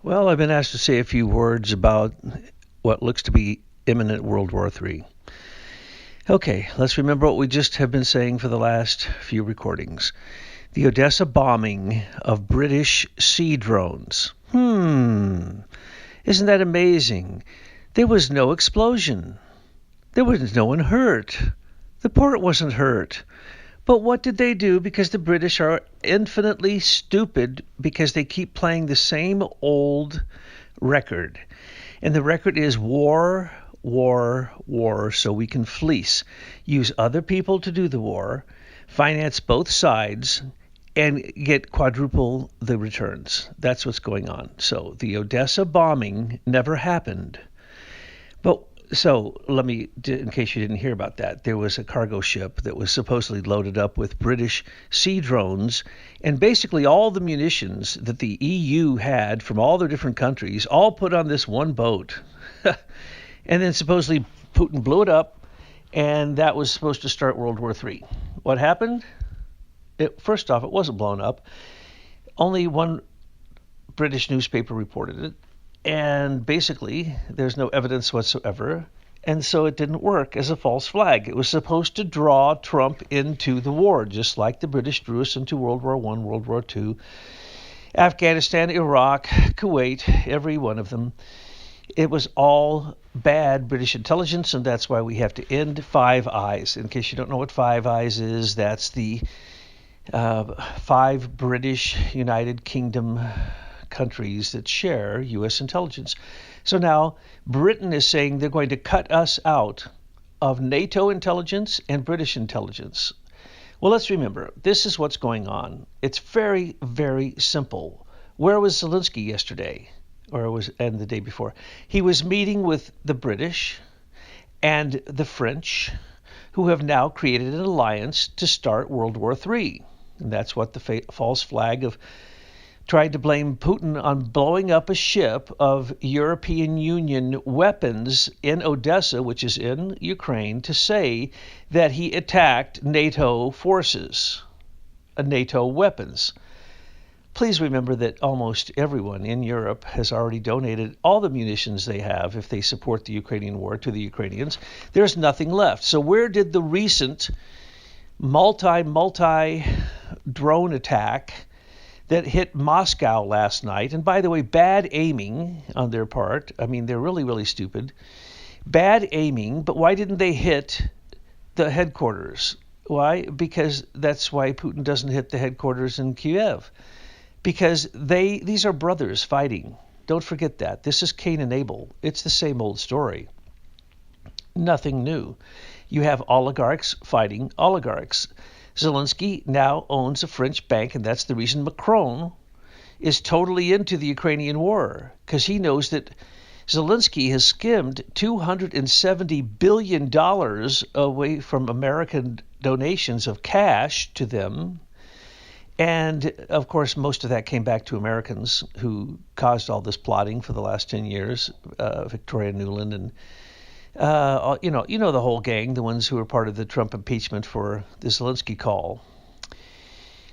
Well, I've been asked to say a few words about what looks to be imminent World War III. Okay, let's remember what we just have been saying for the last few recordings. The Odessa bombing of British sea drones. Isn't that amazing? There was no explosion. There was no one hurt. The port wasn't hurt. But what did they do? Because the British are infinitely stupid because they keep playing the same old record. And the record is war, war, war, so we can fleece. Use other people to do the war, finance both sides, and get quadruple the returns. That's what's going on. So the Odessa bombing never happened. So let me, in case you didn't hear about that, there was a cargo ship that was supposedly loaded up with British sea drones, and basically all the munitions that the EU had from all their different countries all put on this one boat. And then supposedly Putin blew it up, and that was supposed to start World War III. What happened? First off, it wasn't blown up. Only one British newspaper reported it. And basically, there's no evidence whatsoever, and so it didn't work as a false flag. It was supposed to draw Trump into the war, just like the British drew us into World War I, World War II, Afghanistan, Iraq, Kuwait, every one of them. It was all bad British intelligence, and that's why we have to end Five Eyes. In case you don't know what Five Eyes is, that's the five British United Kingdom countries that share U.S. intelligence. So now Britain is saying they're going to cut us out of NATO intelligence and British intelligence. Well, let's remember, this is what's going on. It's very, very simple. Where was Zelensky yesterday? And the day before? He was meeting with the British and the French, who have now created an alliance to start World War III. And that's what the false flag of tried to blame Putin on blowing up a ship of European Union weapons in Odessa, which is in Ukraine, to say that he attacked NATO forces, NATO weapons. Please remember that almost everyone in Europe has already donated all the munitions they have if they support the Ukrainian war to the Ukrainians. There's nothing left. So where did the recent multi drone attack that hit Moscow last night, and by the way, bad aiming on their part. I mean, they're really, really stupid. Bad aiming, but why didn't they hit the headquarters? Why? Because that's why Putin doesn't hit the headquarters in Kiev. Because these are brothers fighting. Don't forget that. This is Cain and Abel. It's the same old story. Nothing new. You have oligarchs fighting oligarchs. Zelensky now owns a French bank, and that's the reason Macron is totally into the Ukrainian war, because he knows that Zelensky has skimmed $270 billion away from American donations of cash to them. And, of course, most of that came back to Americans who caused all this plotting for the last 10 years, Victoria Nuland and you know the whole gang, the ones who were part of the Trump impeachment for the Zelensky call.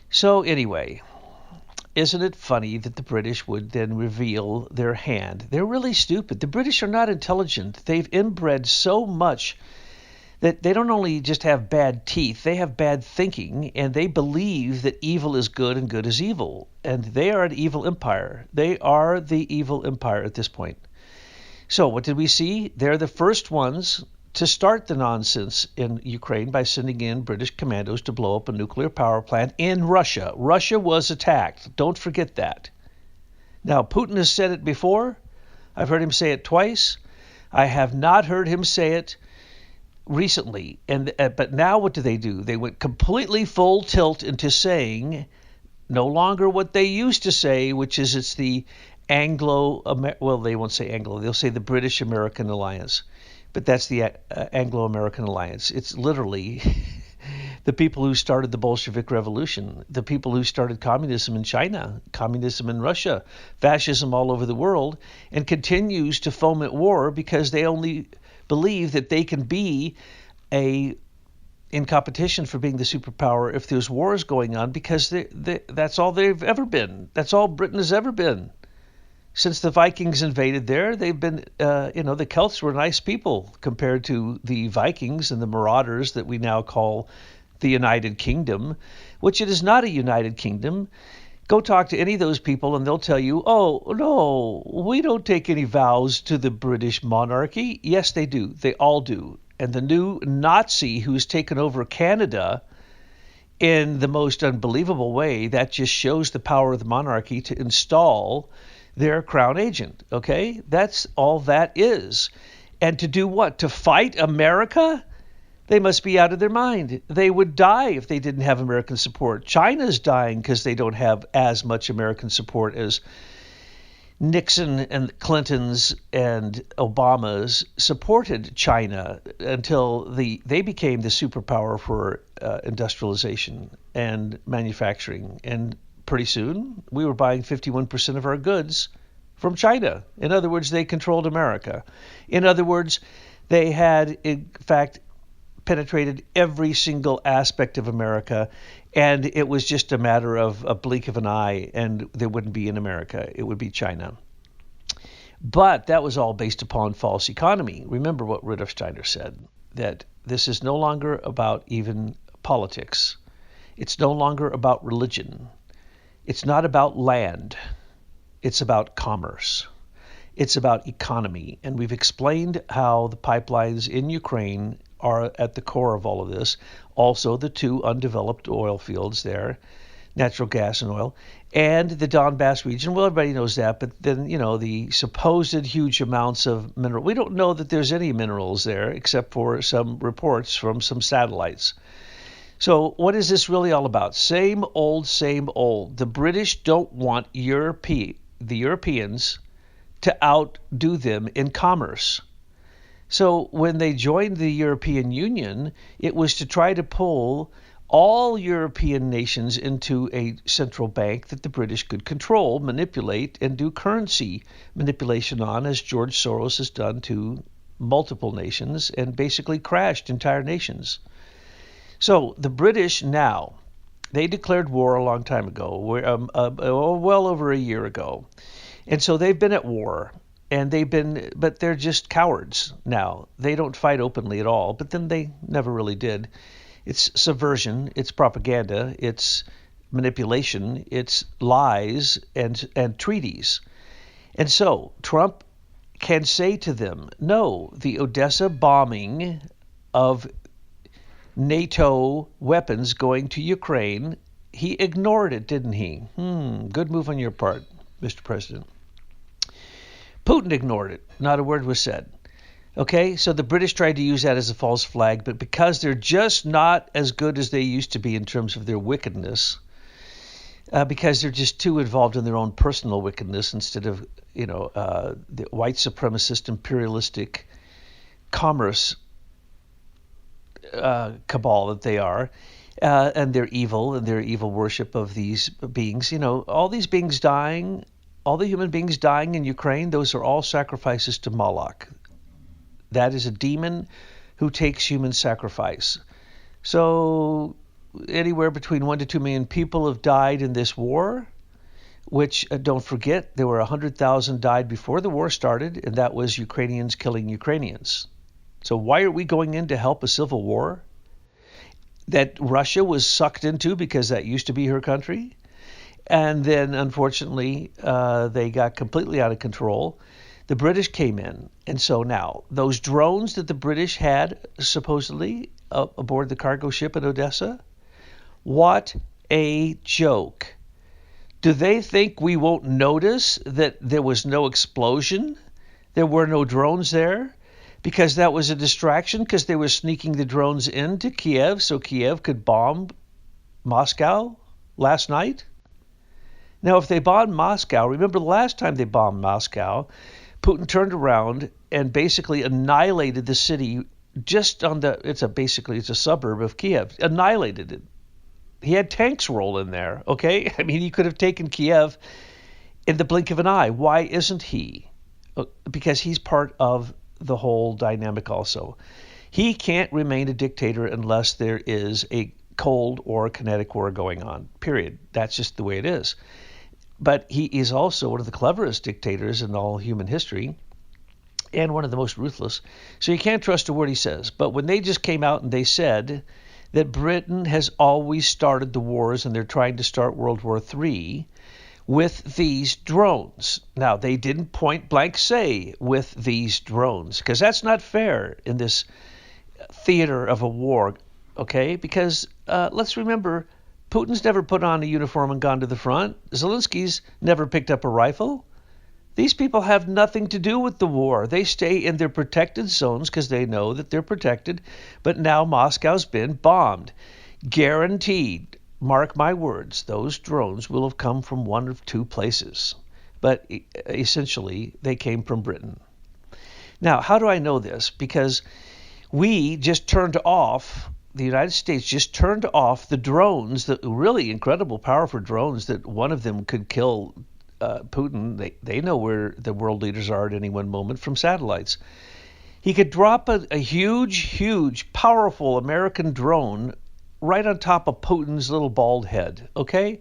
So anyway, isn't it funny that the British would then reveal their hand? They're really stupid. The British are not intelligent. They've inbred so much that they don't only just have bad teeth, they have bad thinking, and they believe that evil is good and good is evil. And they are an evil empire. They are the evil empire at this point. So what did we see? They're the first ones to start the nonsense in Ukraine by sending in British commandos to blow up a nuclear power plant in Russia. Russia was attacked. Don't forget that. Now, Putin has said it before. I've heard him say it twice. I have not heard him say it recently. But now what do? They went completely full tilt into saying no longer what they used to say, which is it's the well, they won't say Anglo. They'll say the British-American Alliance. But that's the Anglo-American Alliance. It's literally the people who started the Bolshevik Revolution, the people who started communism in China, communism in Russia, fascism all over the world, and continues to foment war because they only believe that they can be in competition for being the superpower if there's wars going on, because that's all they've ever been. That's all Britain has ever been. Since the Vikings invaded there, they've been, the Celts were nice people compared to the Vikings and the marauders that we now call the United Kingdom, which it is not a United Kingdom. Go talk to any of those people and they'll tell you, oh, no, we don't take any vows to the British monarchy. Yes, they do. They all do. And the new Nazi who's taken over Canada in the most unbelievable way, that just shows the power of the monarchy to install their crown agent, okay? That's all that is. And to do what? To fight America? They must be out of their mind. They would die if they didn't have American support. China's dying because they don't have as much American support as Nixon and Clinton's and Obama's supported China until they became the superpower for industrialization and manufacturing. And pretty soon, we were buying 51% of our goods from China. In other words, they controlled America. In other words, they had, in fact, penetrated every single aspect of America, and it was just a matter of a blink of an eye, and they wouldn't be in America. It would be China. But that was all based upon false economy. Remember what Rudolf Steiner said, that this is no longer about even politics. It's no longer about religion. It's not about land. It's about commerce. It's about economy. And we've explained how the pipelines in Ukraine are at the core of all of this. Also, the two undeveloped oil fields there, natural gas and oil, and the Donbass region. Well, everybody knows that, but then, the supposed huge amounts of mineral. We don't know that there's any minerals there except for some reports from some satellites. So what is this really all about? Same old, same old. The British don't want the Europeans to outdo them in commerce. So when they joined the European Union, it was to try to pull all European nations into a central bank that the British could control, manipulate, and do currency manipulation on, as George Soros has done to multiple nations and basically crashed entire nations. So the British now, they declared war a long time ago, well over a year ago. And so they've been at war, but they're just cowards now. They don't fight openly at all, but then they never really did. It's subversion, it's propaganda, it's manipulation, it's lies and treaties. And so Trump can say to them, no, the Odessa bombing of NATO weapons going to Ukraine, he ignored it, didn't he? Good move on your part, Mr. President. Putin ignored it. Not a word was said. Okay, so the British tried to use that as a false flag, but because they're just not as good as they used to be in terms of their wickedness, because they're just too involved in their own personal wickedness instead of, the white supremacist, imperialistic commerce cabal that they are, and their evil worship of these beings. All these beings dying, all the human beings dying in Ukraine, those are all sacrifices to Moloch. That is a demon who takes human sacrifice. So anywhere between 1 to 2 million people have died in this war, which, don't forget, there were 100,000 died before the war started, and that was Ukrainians killing Ukrainians. So why are we going in to help a civil war that Russia was sucked into because that used to be her country? And then, unfortunately, they got completely out of control. The British came in. And so now, those drones that the British had supposedly aboard the cargo ship at Odessa, what a joke. Do they think we won't notice that there was no explosion? There were no drones there? Because that was a distraction, because they were sneaking the drones into Kiev so Kiev could bomb Moscow last night? Now, if they bombed Moscow, remember the last time they bombed Moscow, Putin turned around and basically annihilated the city just on it's a suburb of Kiev, annihilated it. He had tanks roll in there, okay? I mean, he could have taken Kiev in the blink of an eye. Why isn't he? Because he's part of the whole dynamic also. He can't remain a dictator unless there is a cold or kinetic war going on, period. That's just the way it is. but he is also one of the cleverest dictators in all human history and one of the most ruthless. So you can't trust a word he says. But when they just came out and they said that Britain has always started the wars and they're trying to start World War III with these drones. Now, they didn't point blank say with these drones, because that's not fair in this theater of a war, okay? Because let's remember, Putin's never put on a uniform and gone to the front. Zelensky's never picked up a rifle. These people have nothing to do with the war. They stay in their protected zones because they know that they're protected. But now Moscow's been bombed. Guaranteed, mark my words, those drones will have come from one of two places. But essentially, they came from Britain. Now, how do I know this? Because we just turned off, the United States just turned off the drones, the really incredible, powerful drones that one of them could kill Putin. They know where the world leaders are at any one moment from satellites. He could drop a huge, powerful American drone right on top of Putin's little bald head, okay?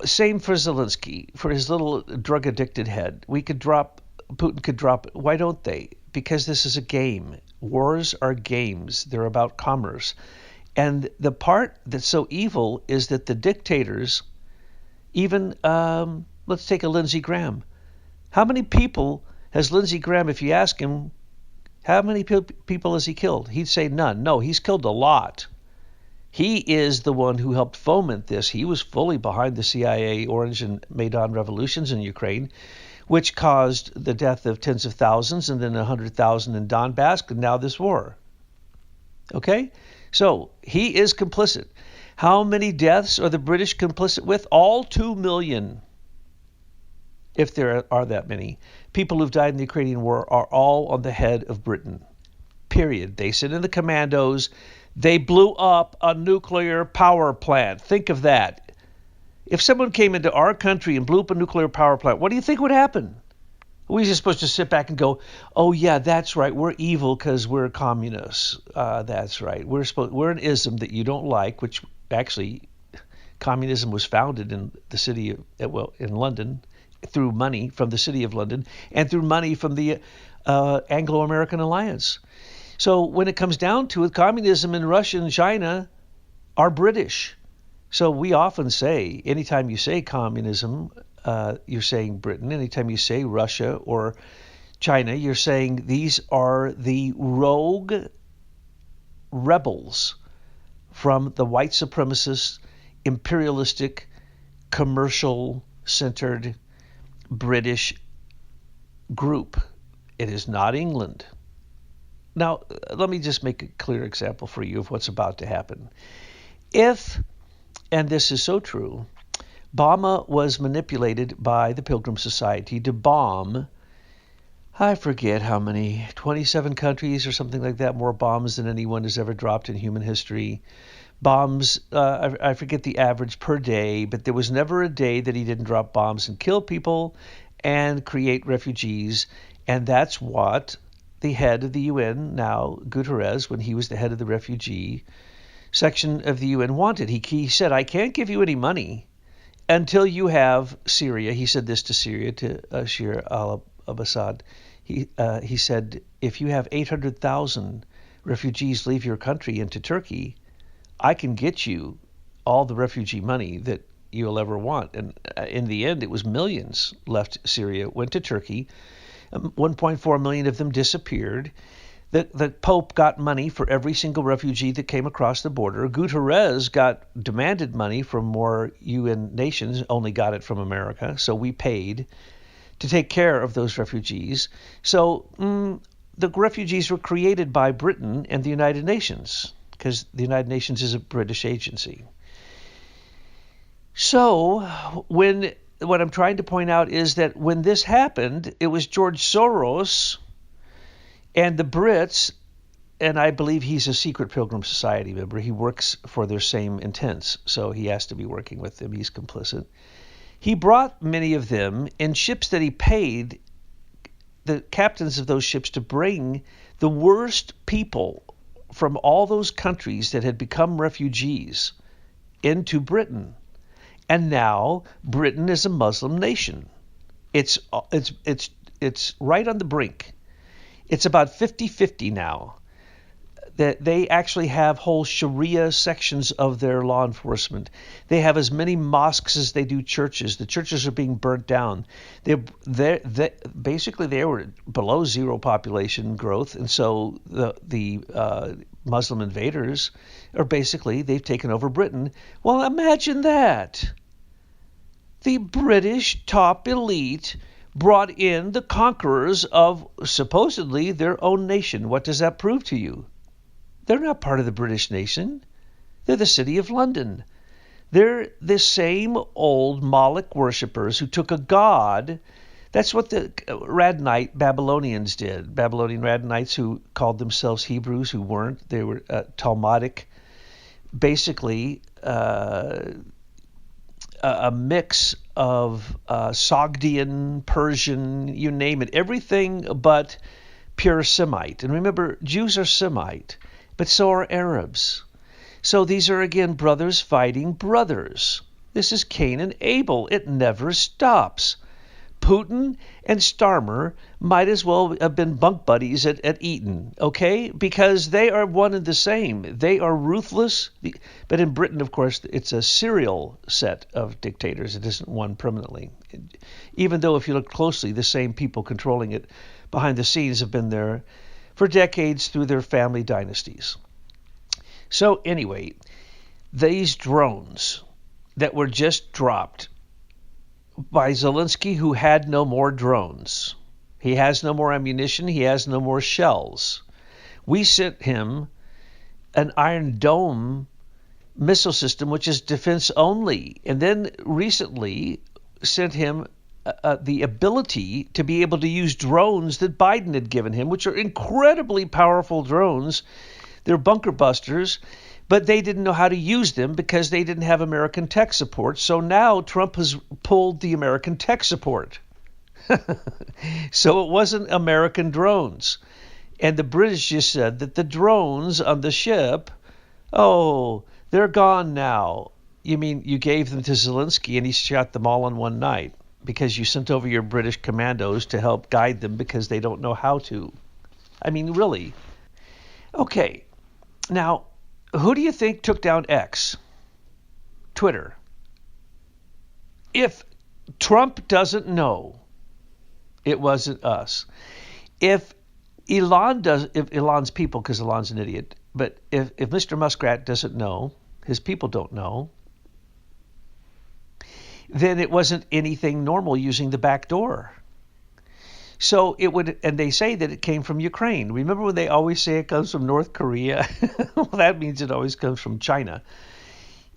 Same for Zelensky, for his little drug-addicted head. Putin could drop it. Why don't they? Because this is a game. Wars are games. They're about commerce. And the part that's so evil is that the dictators, even, let's take a Lindsey Graham. How many people has Lindsey Graham, if you ask him, how many people has he killed? He'd say none. No, he's killed a lot. He is the one who helped foment this. He was fully behind the CIA Orange and Maidan revolutions in Ukraine, which caused the death of tens of thousands and then 100,000 in Donbass, and now this war. Okay? So he is complicit. How many deaths are the British complicit with? All 2 million, if there are that many. People who've died in the Ukrainian war are all on the head of Britain. Period. They sit in the commandos. They blew up a nuclear power plant. Think of that. If someone came into our country and blew up a nuclear power plant, what do you think would happen? We're just supposed to sit back and go, oh, yeah, that's right. We're evil because we're communists. That's right. We're an ism that you don't like, which actually communism was founded in the city of, in London, through money from the city of London and through money from the Anglo-American alliance. So when it comes down to it, communism in Russia and China are British. So we often say, anytime you say communism, you're saying Britain. Anytime you say Russia or China, you're saying these are the rogue rebels from the white supremacist, imperialistic, commercial-centered British group. It is not England. Now, let me just make a clear example for you of what's about to happen. If, and this is so true, Obama was manipulated by the Pilgrim Society to bomb, I forget how many, 27 countries or something like that, more bombs than anyone has ever dropped in human history. Bombs, I forget the average per day, but there was never a day that he didn't drop bombs and kill people and create refugees. And that's what the head of the UN now, Guterres, when he was the head of the refugee section of the UN, wanted. He said, I can't give you any money until you have Syria. He said this to Syria, to Bashar al-Assad. He said, if you have 800,000 refugees leave your country into Turkey, I can get you all the refugee money that you'll ever want. And in the end, it was millions left Syria, went to Turkey. 1.4 million of them disappeared. The Pope got money for every single refugee that came across the border. Guterres demanded money from more UN nations, only got it from America. So we paid to take care of those refugees. So the refugees were created by Britain and the United Nations, because the United Nations is a British agency. So what I'm trying to point out is that when this happened, it was George Soros and the Brits, and I believe he's a secret Pilgrim Society member. He works for their same intents, so he has to be working with them. He's complicit. He brought many of them in ships that he paid the captains of those ships to bring the worst people from all those countries that had become refugees into Britain. And now Britain is a Muslim nation. It's right on the brink. It's about 50-50 now. That they actually have whole Sharia sections of their law enforcement. They have as many mosques as they do churches. The churches are being burnt down. Basically they were below zero population growth, and so the Muslim invaders are basically, they've taken over Britain. Well, imagine that. The British top elite brought in the conquerors of supposedly their own nation. What does that prove to you? They're not part of the British nation. They're the City of London. They're the same old Moloch worshippers who took a god. That's what the Radnite Babylonians did. Babylonian Radnites who called themselves Hebrews, who weren't. They were Talmudic. Basically, a mix of Sogdian, Persian, you name it. Everything but pure Semite. And remember, Jews are Semite. But so are Arabs. So these are, again, brothers fighting brothers. This is Cain and Abel. It never stops. Putin and Starmer might as well have been bunk buddies at Eton, okay? Because they are one and the same. They are ruthless. But in Britain, of course, it's a serial set of dictators. It isn't one permanently. Even though, if you look closely, the same people controlling it behind the scenes have been there for decades through their family dynasties. So anyway, these drones that were just dropped by Zelensky, who had no more drones. He has no more ammunition. He has no more shells. We sent him an Iron Dome missile system, which is defense only. And then recently sent him the ability to be able to use drones that Biden had given him, which are incredibly powerful drones. They're bunker busters, but they didn't know how to use them because they didn't have American tech support. So now Trump has pulled the American tech support. So it wasn't American drones. And the British just said that the drones on the ship, oh, they're gone now. You mean you gave them to Zelensky and he shot them all in one night because you sent over your British commandos to help guide them because they don't know how to. I mean, really. Okay. Now, who do you think took down X? Twitter. If Trump doesn't know, it wasn't us. If Elon's people, because Elon's an idiot, but if Mr. Muskrat doesn't know, his people don't know, then it wasn't anything normal using the back door. So it would, and they say that it came from Ukraine. Remember when they always say it comes from North Korea? Well, that means it always comes from China.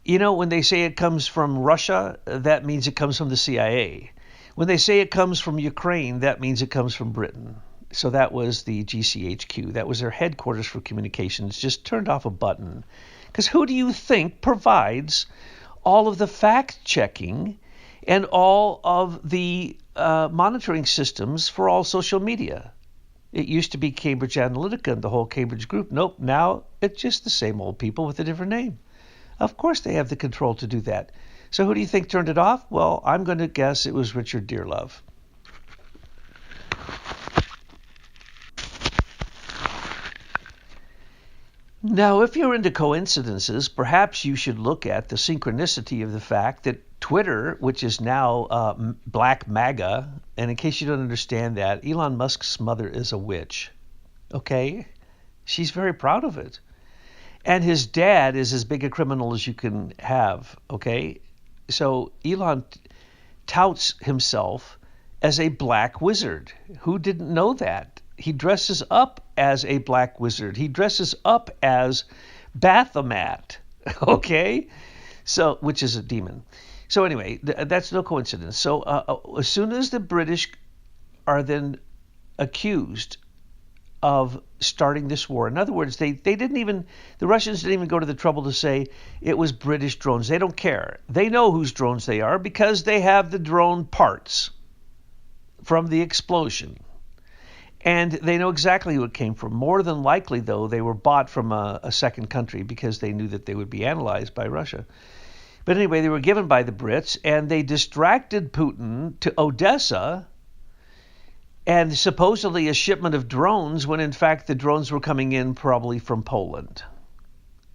You know, when they say it comes from Russia, that means it comes from the CIA. When they say it comes from Ukraine, that means it comes from Britain. So that was the gchq. That was their headquarters for communications, just turned off a button. Because who do you think provides all of the fact-checking and all of the monitoring systems for all social media? It used to be Cambridge Analytica and the whole Cambridge group. Nope, now it's just the same old people with a different name. Of course they have the control to do that. So who do you think turned it off? Well, I'm going to guess it was Richard Dearlove. Now, if you're into coincidences, perhaps you should look at the synchronicity of the fact that Twitter, which is now Black MAGA, and in case you don't understand that, Elon Musk's mother is a witch, okay? She's very proud of it. And his dad is as big a criminal as you can have, okay? So Elon touts himself as a black wizard. Who didn't know that? He dresses up as a black wizard. He dresses up as Baphomet, okay? So, which is a demon. So anyway, that's no coincidence. So as soon as the British are then accused of starting this war, in other words, the Russians didn't even go to the trouble to say it was British drones. They don't care. They know whose drones they are because they have the drone parts from the explosion. And they know exactly who it came from. More than likely, though, they were bought from a second country because they knew that they would be analyzed by Russia. But anyway, they were given by the Brits, and they distracted Putin to Odessa and supposedly a shipment of drones when in fact the drones were coming in probably from Poland.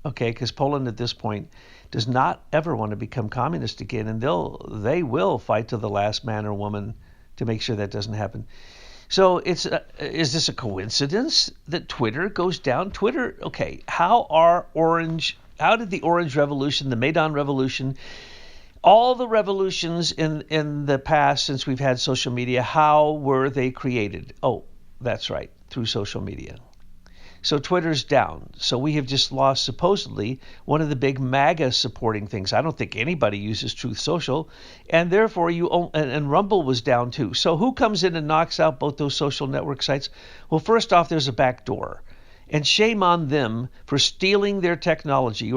Okay, because Poland at this point does not ever want to become communist again, and they will fight to the last man or woman to make sure that doesn't happen. So is this a coincidence that Twitter goes down? Twitter, okay, how did the Orange Revolution, the Maidan Revolution, all the revolutions in the past since we've had social media, how were they created? Oh, that's right, through social media. So Twitter's down. So we have just lost supposedly one of the big MAGA supporting things. I don't think anybody uses Truth Social, and therefore and Rumble was down too. So who comes in and knocks out both those social network sites? Well, first off, there's a back door, and shame on them for stealing their technology,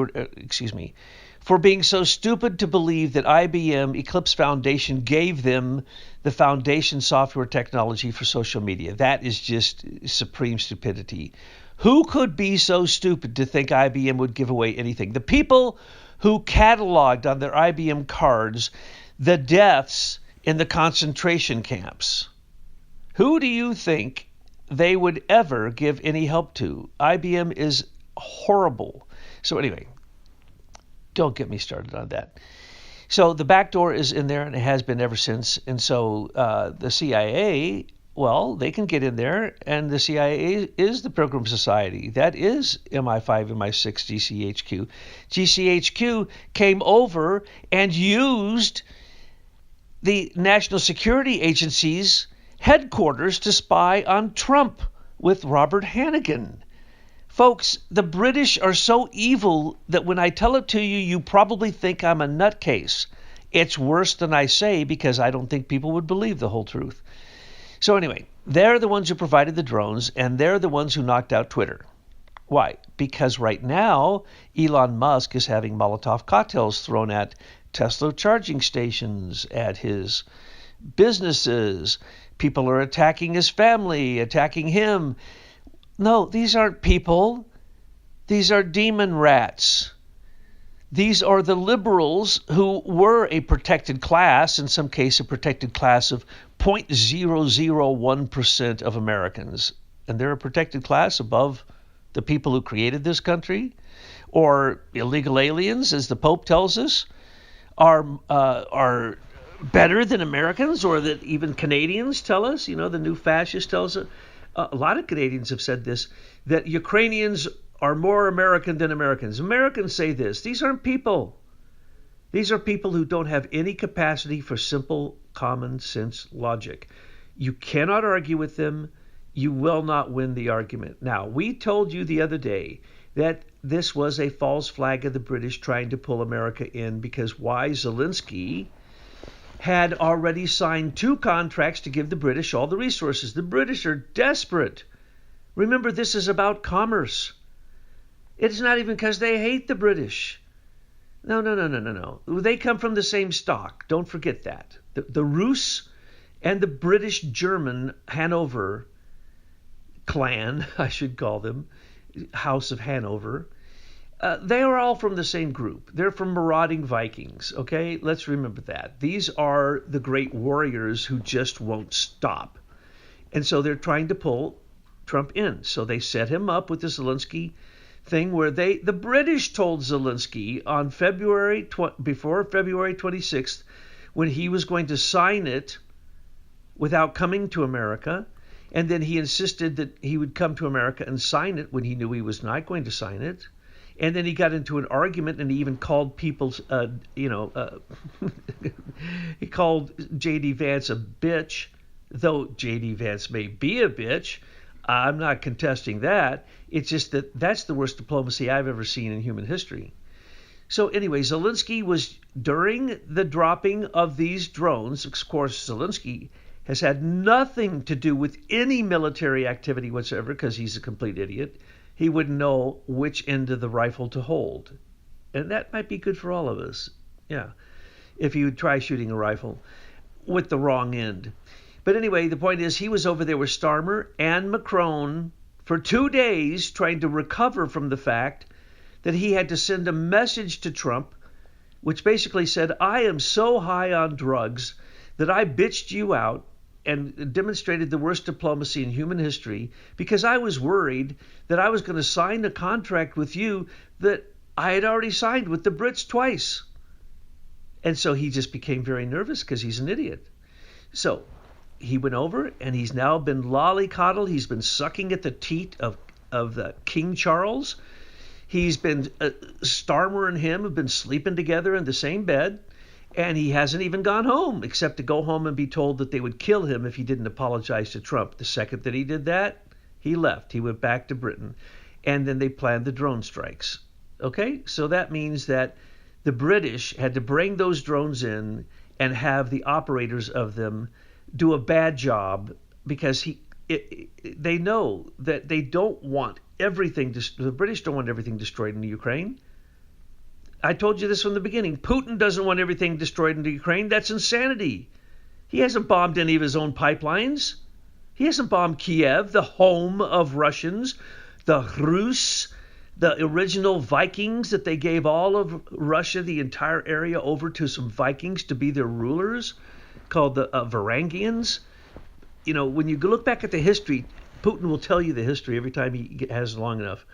for being so stupid to believe that IBM Eclipse Foundation gave them the foundation software technology for social media. That is just supreme stupidity. Who could be so stupid to think IBM would give away anything? The people who cataloged on their IBM cards the deaths in the concentration camps. Who do you think they would ever give any help to? IBM is horrible. So anyway, don't get me started on that. So the back door is in there, and it has been ever since. And so the CIA, well, they can get in there, and the CIA is the Pilgrim Society. That is MI5, MI6, GCHQ. GCHQ came over and used the National Security Agency's headquarters to spy on Trump with Robert Hannigan. Folks, the British are so evil that when I tell it to you, you probably think I'm a nutcase. It's worse than I say because I don't think people would believe the whole truth. So anyway, they're the ones who provided the drones, and they're the ones who knocked out Twitter. Why? Because right now, Elon Musk is having Molotov cocktails thrown at Tesla charging stations, at his businesses. People are attacking his family, attacking him. No, these aren't people. These are demon rats. These are the liberals who were a protected class, in some case a protected class of 0.001% of Americans. And they're a protected class above the people who created this country, or illegal aliens, as the Pope tells us, are better than Americans, or that even Canadians tell us, the new fascist tells us. A lot of Canadians have said this, that Ukrainians are more American than Americans. Americans say this. These aren't people. These are people who don't have any capacity for simple common sense logic. You cannot argue with them. You will not win the argument. Now, we told you the other day that this was a false flag of the British trying to pull America in because why? Zelensky had already signed 2 contracts to give the British all the resources. The British are desperate. Remember, this is about commerce. It's not even because they hate the British. No. They come from the same stock. Don't forget that. The Rus and the British-German Hanover clan, I should call them, House of Hanover, they are all from the same group. They're from marauding Vikings, okay? Let's remember that. These are the great warriors who just won't stop. And so they're trying to pull Trump in. So they set him up with the Zelensky thing where the British told Zelensky on before February 26th, when he was going to sign it without coming to America, and then he insisted that he would come to America and sign it when he knew he was not going to sign it. And then he got into an argument, and he even called he called J.D. Vance a bitch, though J.D. Vance may be a bitch. I'm not contesting that. It's just that that's the worst diplomacy I've ever seen in human history. So anyway, Zelensky was, during the dropping of these drones, of course, Zelensky has had nothing to do with any military activity whatsoever because he's a complete idiot. He wouldn't know which end of the rifle to hold. And that might be good for all of us. Yeah. If you try shooting a rifle with the wrong end. But anyway, the point is he was over there with Starmer and Macron for 2 days trying to recover from the fact that he had to send a message to Trump which basically said, I am so high on drugs that I bitched you out and demonstrated the worst diplomacy in human history because I was worried that I was going to sign a contract with you that I had already signed with the Brits twice. And so he just became very nervous because he's an idiot. So he went over and he's now been lollycoddled. He's been sucking at the teat of King Charles. He's been, Starmer and him have been sleeping together in the same bed. And he hasn't even gone home, except to go home and be told that they would kill him if he didn't apologize to Trump. The second that he did that, he left. He went back to Britain. And then they planned the drone strikes. Okay? So that means that the British had to bring those drones in and have the operators of them do a bad job because they know that they don't want everything. The British don't want everything destroyed in the Ukraine. I told you this from the beginning. Putin doesn't want everything destroyed in the Ukraine. That's insanity. He hasn't bombed any of his own pipelines. He hasn't bombed Kiev, the home of Russians, the Rus, the original Vikings that they gave all of Russia, the entire area, over to some Vikings to be their rulers, called the Varangians. You know, when you look back at the history, Putin will tell you the history every time he has long enough.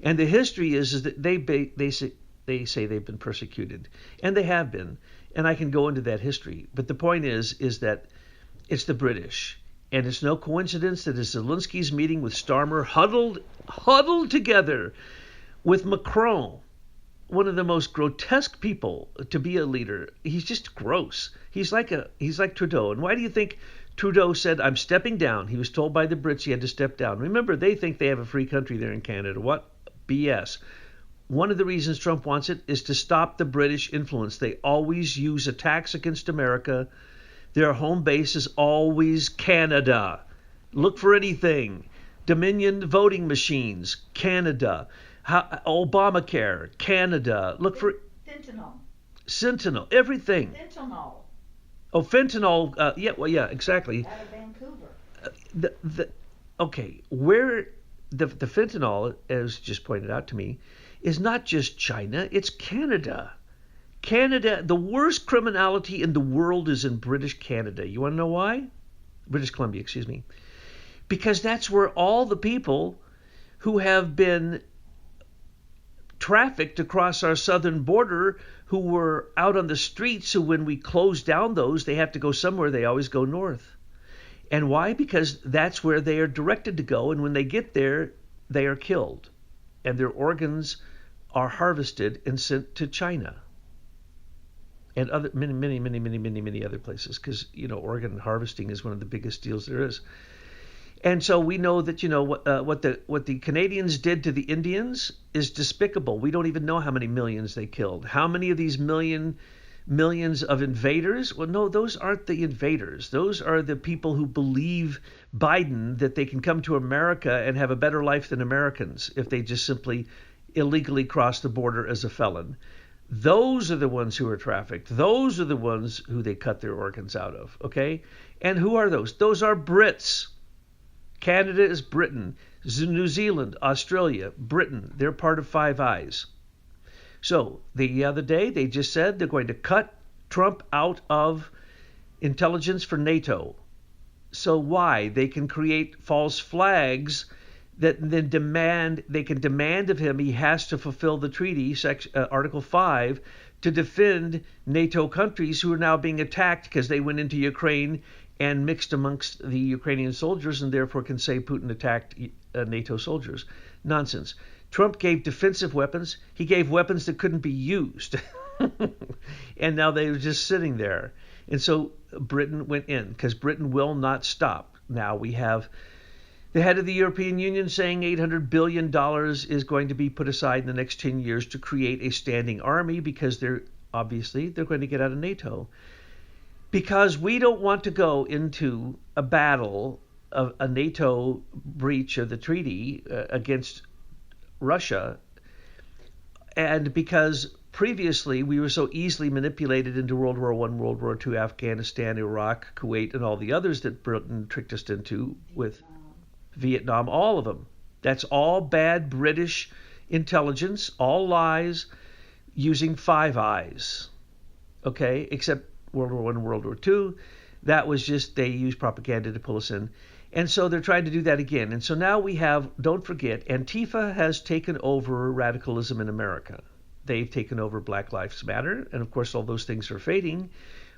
And the history is that they say they've been persecuted, and they have been, and I can go into that history. But the point is that it's the British, and it's no coincidence that Zelensky's meeting with Starmer huddled together with Macron, one of the most grotesque people to be a leader. He's just gross. He's like Trudeau. And why do you think Trudeau said, I'm stepping down? He was told by the Brits he had to step down. Remember, they think they have a free country there in Canada. What BS. One of the reasons Trump wants it is to stop the British influence. They always use attacks against America. Their home base is always Canada. Look for anything. Dominion voting machines, Canada. Obamacare, Canada. Look for fentanyl. Sentinel, everything. Fentanyl. Oh, fentanyl. Yeah, exactly. Out of Vancouver. Okay, where the fentanyl, as just pointed out to me, is not just China, it's Canada. Canada, the worst criminality in the world is in British Canada. You want to know why? British Columbia, excuse me. Because that's where all the people who have been trafficked across our southern border, who were out on the streets, so when we close down those, they have to go somewhere. They always go north. And why? Because that's where they are directed to go, and when they get there, they are killed. And their organs are harvested and sent to China and other many other places, because organ harvesting is one of the biggest deals there is. And so we know that what the Canadians did to the Indians is despicable. We don't even know how many millions they killed. How many of these millions of invaders? Well, no, those aren't the invaders. Those are the people who believe Biden that they can come to America and have a better life than Americans if they just simply illegally cross the border as a felon. Those are the ones who are trafficked. Those are the ones who they cut their organs out of, okay? And who are those? Those are Brits. Canada is Britain. New Zealand, Australia, Britain. They're part of Five Eyes. So the other day they just said they're going to cut Trump out of intelligence for NATO. So why? They can create false flags that then they can demand of him he has to fulfill the treaty, Article 5, to defend NATO countries who are now being attacked because they went into Ukraine and mixed amongst the Ukrainian soldiers, and therefore can say Putin attacked NATO soldiers. Nonsense. Trump gave defensive weapons. He gave weapons that couldn't be used. And now they were just sitting there. And so Britain went in, because Britain will not stop. Now we have the head of the European Union saying $800 billion is going to be put aside in the next 10 years to create a standing army, because they're going to get out of NATO. Because we don't want to go into a battle of a NATO breach of the treaty against Russia, and because previously we were so easily manipulated into World War I, World War II, Afghanistan, Iraq, Kuwait, and all the others that Britain tricked us into with Vietnam, all of them. That's all bad British intelligence, all lies. using Five Eyes. Okay, except World War I and World War II, that was just they used propaganda to pull us in. And so they're trying to do that again. And so now we have, don't forget, Antifa has taken over radicalism in America. They've taken over Black Lives Matter, and of course all those things are fading.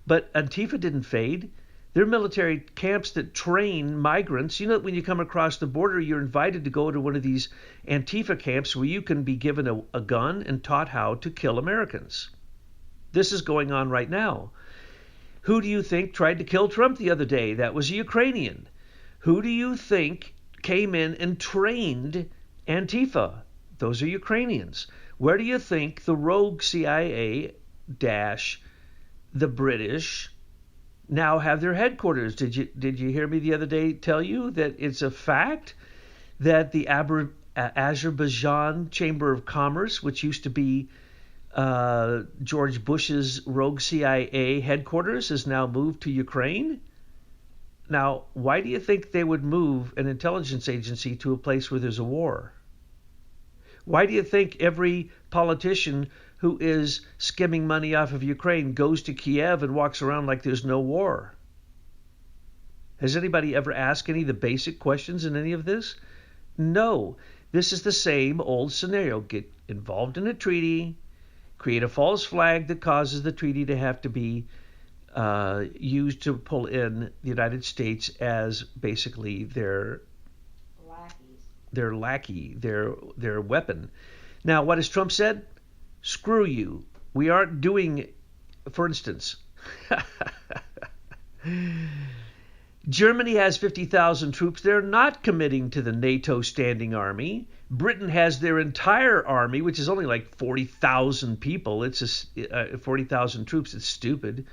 But Antifa didn't fade. They're military camps that train migrants. You know, when you come across the border, you're invited to go to one of these Antifa camps where you can be given a gun and taught how to kill Americans. This is going on right now. Who do you think tried to kill Trump the other day? That was a Ukrainian. Who do you think came in and trained Antifa? Those are Ukrainians. Where do you think the rogue CIA the British now have their headquarters? Did you hear me the other day tell you that it's a fact that the Azerbaijan Chamber of Commerce, which used to be George Bush's rogue CIA headquarters, has now moved to Ukraine? Now, why do you think they would move an intelligence agency to a place where there's a war? Why do you think every politician who is skimming money off of Ukraine goes to Kiev and walks around like there's no war? Has anybody ever asked any of the basic questions in any of this? No. This is the same old scenario. Get involved in a treaty, create a false flag that causes the treaty to have to be used to pull in the United States as basically their lackey, their weapon. Now, what has Trump said? Screw you. We aren't doing, for instance, Germany has 50,000 troops. They're not committing to the NATO standing army. Britain has their entire army, which is only like 40,000 people. It's 40,000 troops. It's stupid.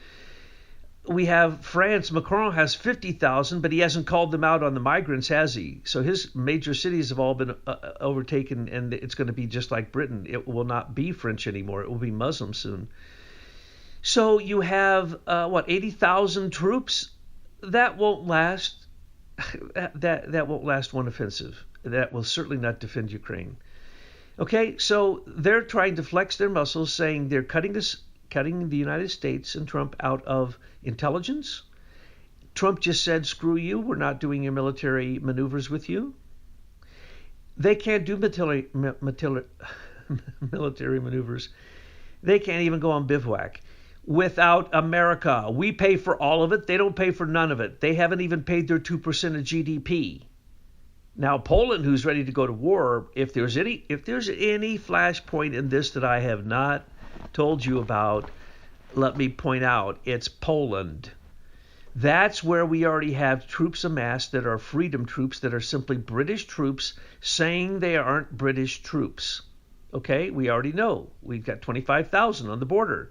We have France. Macron has 50,000, but he hasn't called them out on the migrants, has he? So his major cities have all been overtaken, and it's going to be just like Britain. It will not be French anymore. It will be Muslim soon. So you have, 80,000 troops? That won't last. That won't last one offensive. That will certainly not defend Ukraine. Okay, so they're trying to flex their muscles, saying they're cutting the United States and Trump out of intelligence. Trump just said, screw you, we're not doing your military maneuvers with you. They can't do military maneuvers. They can't even go on bivouac without America. We pay for all of it. They don't pay for none of it. They haven't even paid their 2% of GDP. Now, Poland, who's ready to go to war, if there's any flashpoint in this that I have not told you about, let me point out, it's Poland. That's where we already have troops amassed that are freedom troops, that are simply British troops saying they aren't British troops. Okay, we already know. We've got 25,000 on the border.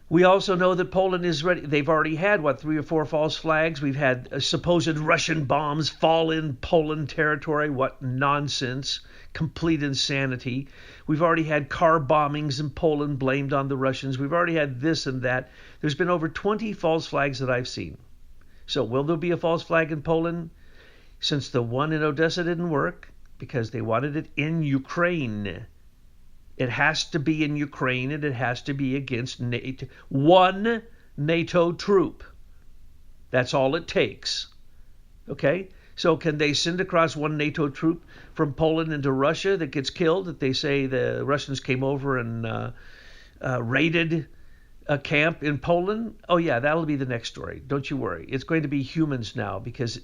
We also know that Poland is ready. They've already had, 3 or 4 false flags. We've had supposed Russian bombs fall in Poland territory. What nonsense. Complete insanity. We've already had car bombings in Poland blamed on the Russians. We've already had this and that. There's been over 20 false flags that I've seen. So will there be a false flag in Poland? Since the one in Odessa didn't work, because they wanted it in Ukraine. It has to be in Ukraine, and it has to be against NATO. One NATO troop. That's all it takes. Okay? So can they send across one NATO troop from Poland into Russia that gets killed, that they say the Russians came over and raided a camp in Poland? Oh, yeah, that'll be the next story. Don't you worry. It's going to be humans now, because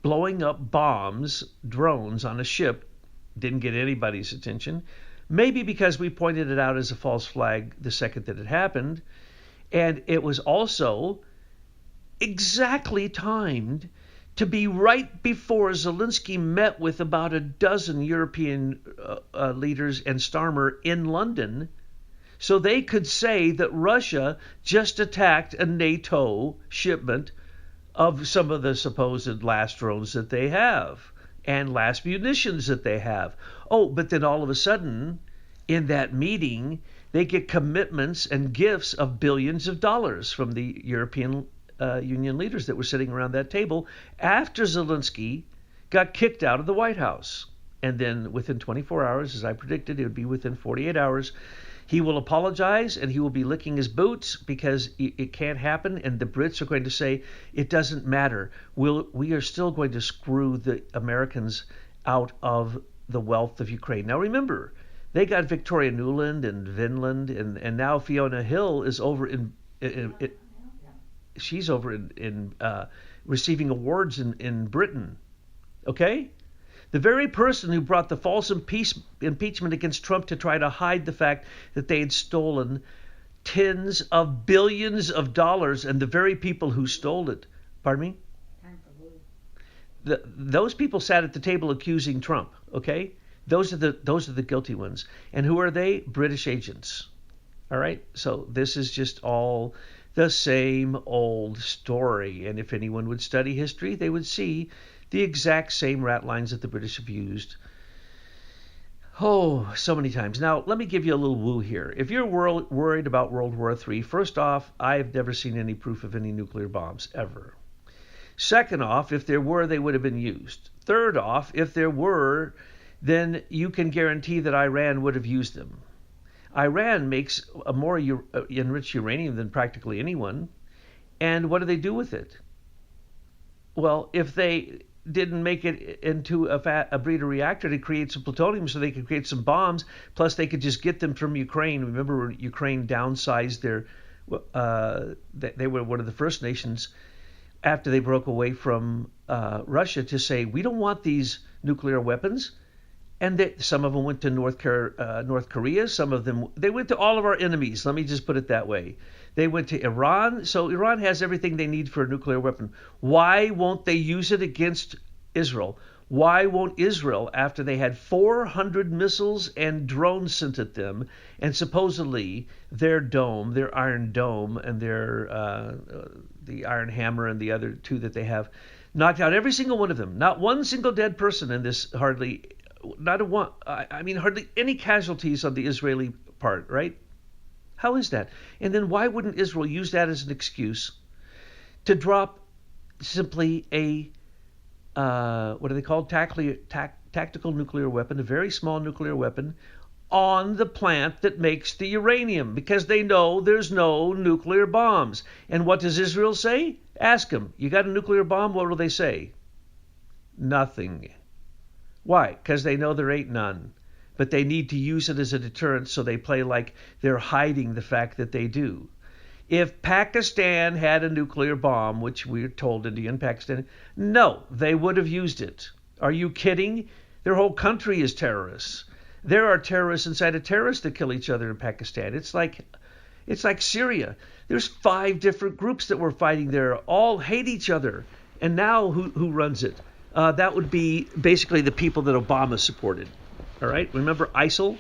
blowing up bombs, drones on a ship didn't get anybody's attention. Maybe because we pointed it out as a false flag the second that it happened. And it was also exactly timed to be right before Zelensky met with about a dozen European leaders and Starmer in London, so they could say that Russia just attacked a NATO shipment of some of the supposed last drones that they have and last munitions that they have. Oh, but then all of a sudden, in that meeting, they get commitments and gifts of billions of dollars from the European Union leaders that were sitting around that table after Zelensky got kicked out of the White House. And then within 24 hours, as I predicted, it would be within 48 hours, He will apologize and he will be licking his boots because it can't happen. And the Brits are going to say, it doesn't matter. We are still going to screw the Americans out of the wealth of Ukraine. Now remember, they got Victoria Nuland and Vinland, and now Fiona Hill is over she's over in receiving awards in Britain. Okay? The very person who brought the false impeachment against Trump to try to hide the fact that they had stolen tens of billions of dollars, and the very people who stole it. Pardon me? Those people sat at the table accusing Trump. Okay? Those are the guilty ones. And who are they? British agents. All right? So this is just all the same old story. And if anyone would study history, they would see the exact same rat lines that the British have used. Oh, so many times. Now, let me give you a little woo here. If you're worried about World War III, first off, I've never seen any proof of any nuclear bombs, ever. Second off, if there were, they would have been used. Third off, if there were, then you can guarantee that Iran would have used them. Iran makes a more enriched uranium than practically anyone. And what do they do with it? Well, if they didn't make it into a breeder reactor to create some plutonium so they could create some bombs, plus they could just get them from Ukraine. Remember, Ukraine downsized their they were one of the first nations after they broke away from Russia to say, we don't want these nuclear weapons. And some of them went to North Korea. Some of them, they went to all of our enemies. Let me just put it that way. They went to Iran. So Iran has everything they need for a nuclear weapon. Why won't they use it against Israel? Why won't Israel, after they had 400 missiles and drones sent at them, and supposedly their dome, their Iron Dome, and their the Iron Hammer and the other two that they have, knocked out every single one of them. Not one single dead person in this, hardly any casualties on the Israeli part, right? How is that? And then why wouldn't Israel use that as an excuse to drop simply a, what are they called? Tactical nuclear weapon, a very small nuclear weapon, on the plant that makes the uranium, because they know there's no nuclear bombs. And what does Israel say? Ask them, you got a nuclear bomb? What will they say? Nothing. Why? Because they know there ain't none. But they need to use it as a deterrent, so they play like they're hiding the fact that they do. If Pakistan had a nuclear bomb, which we're told India and Pakistan, no, they would have used it. Are you kidding? Their whole country is terrorists. There are terrorists inside of terrorists that kill each other in Pakistan. It's like Syria. There's 5 different groups that were fighting there, all hate each other. And now who runs it? That would be basically the people that Obama supported. All right? Remember ISIL?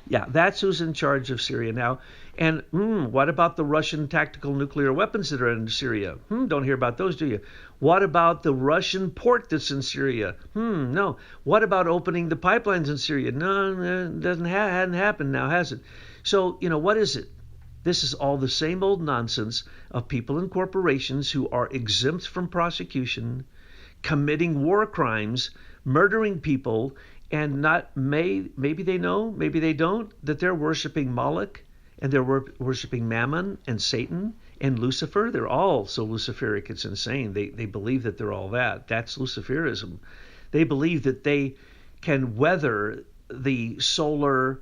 Yeah, that's who's in charge of Syria now. And what about the Russian tactical nuclear weapons that are in Syria? Don't hear about those, do you? What about the Russian port that's in Syria? No. What about opening the pipelines in Syria? No, it hadn't happened now, has it? So, what is it? This is all the same old nonsense of people and corporations who are exempt from prosecution, committing war crimes, murdering people, and maybe they know, maybe they don't, that they're worshiping Moloch, and they're worshiping Mammon and Satan and Lucifer. They're all so Luciferic, it's insane. They believe that they're all that. That's Luciferism. They believe that they can weather the solar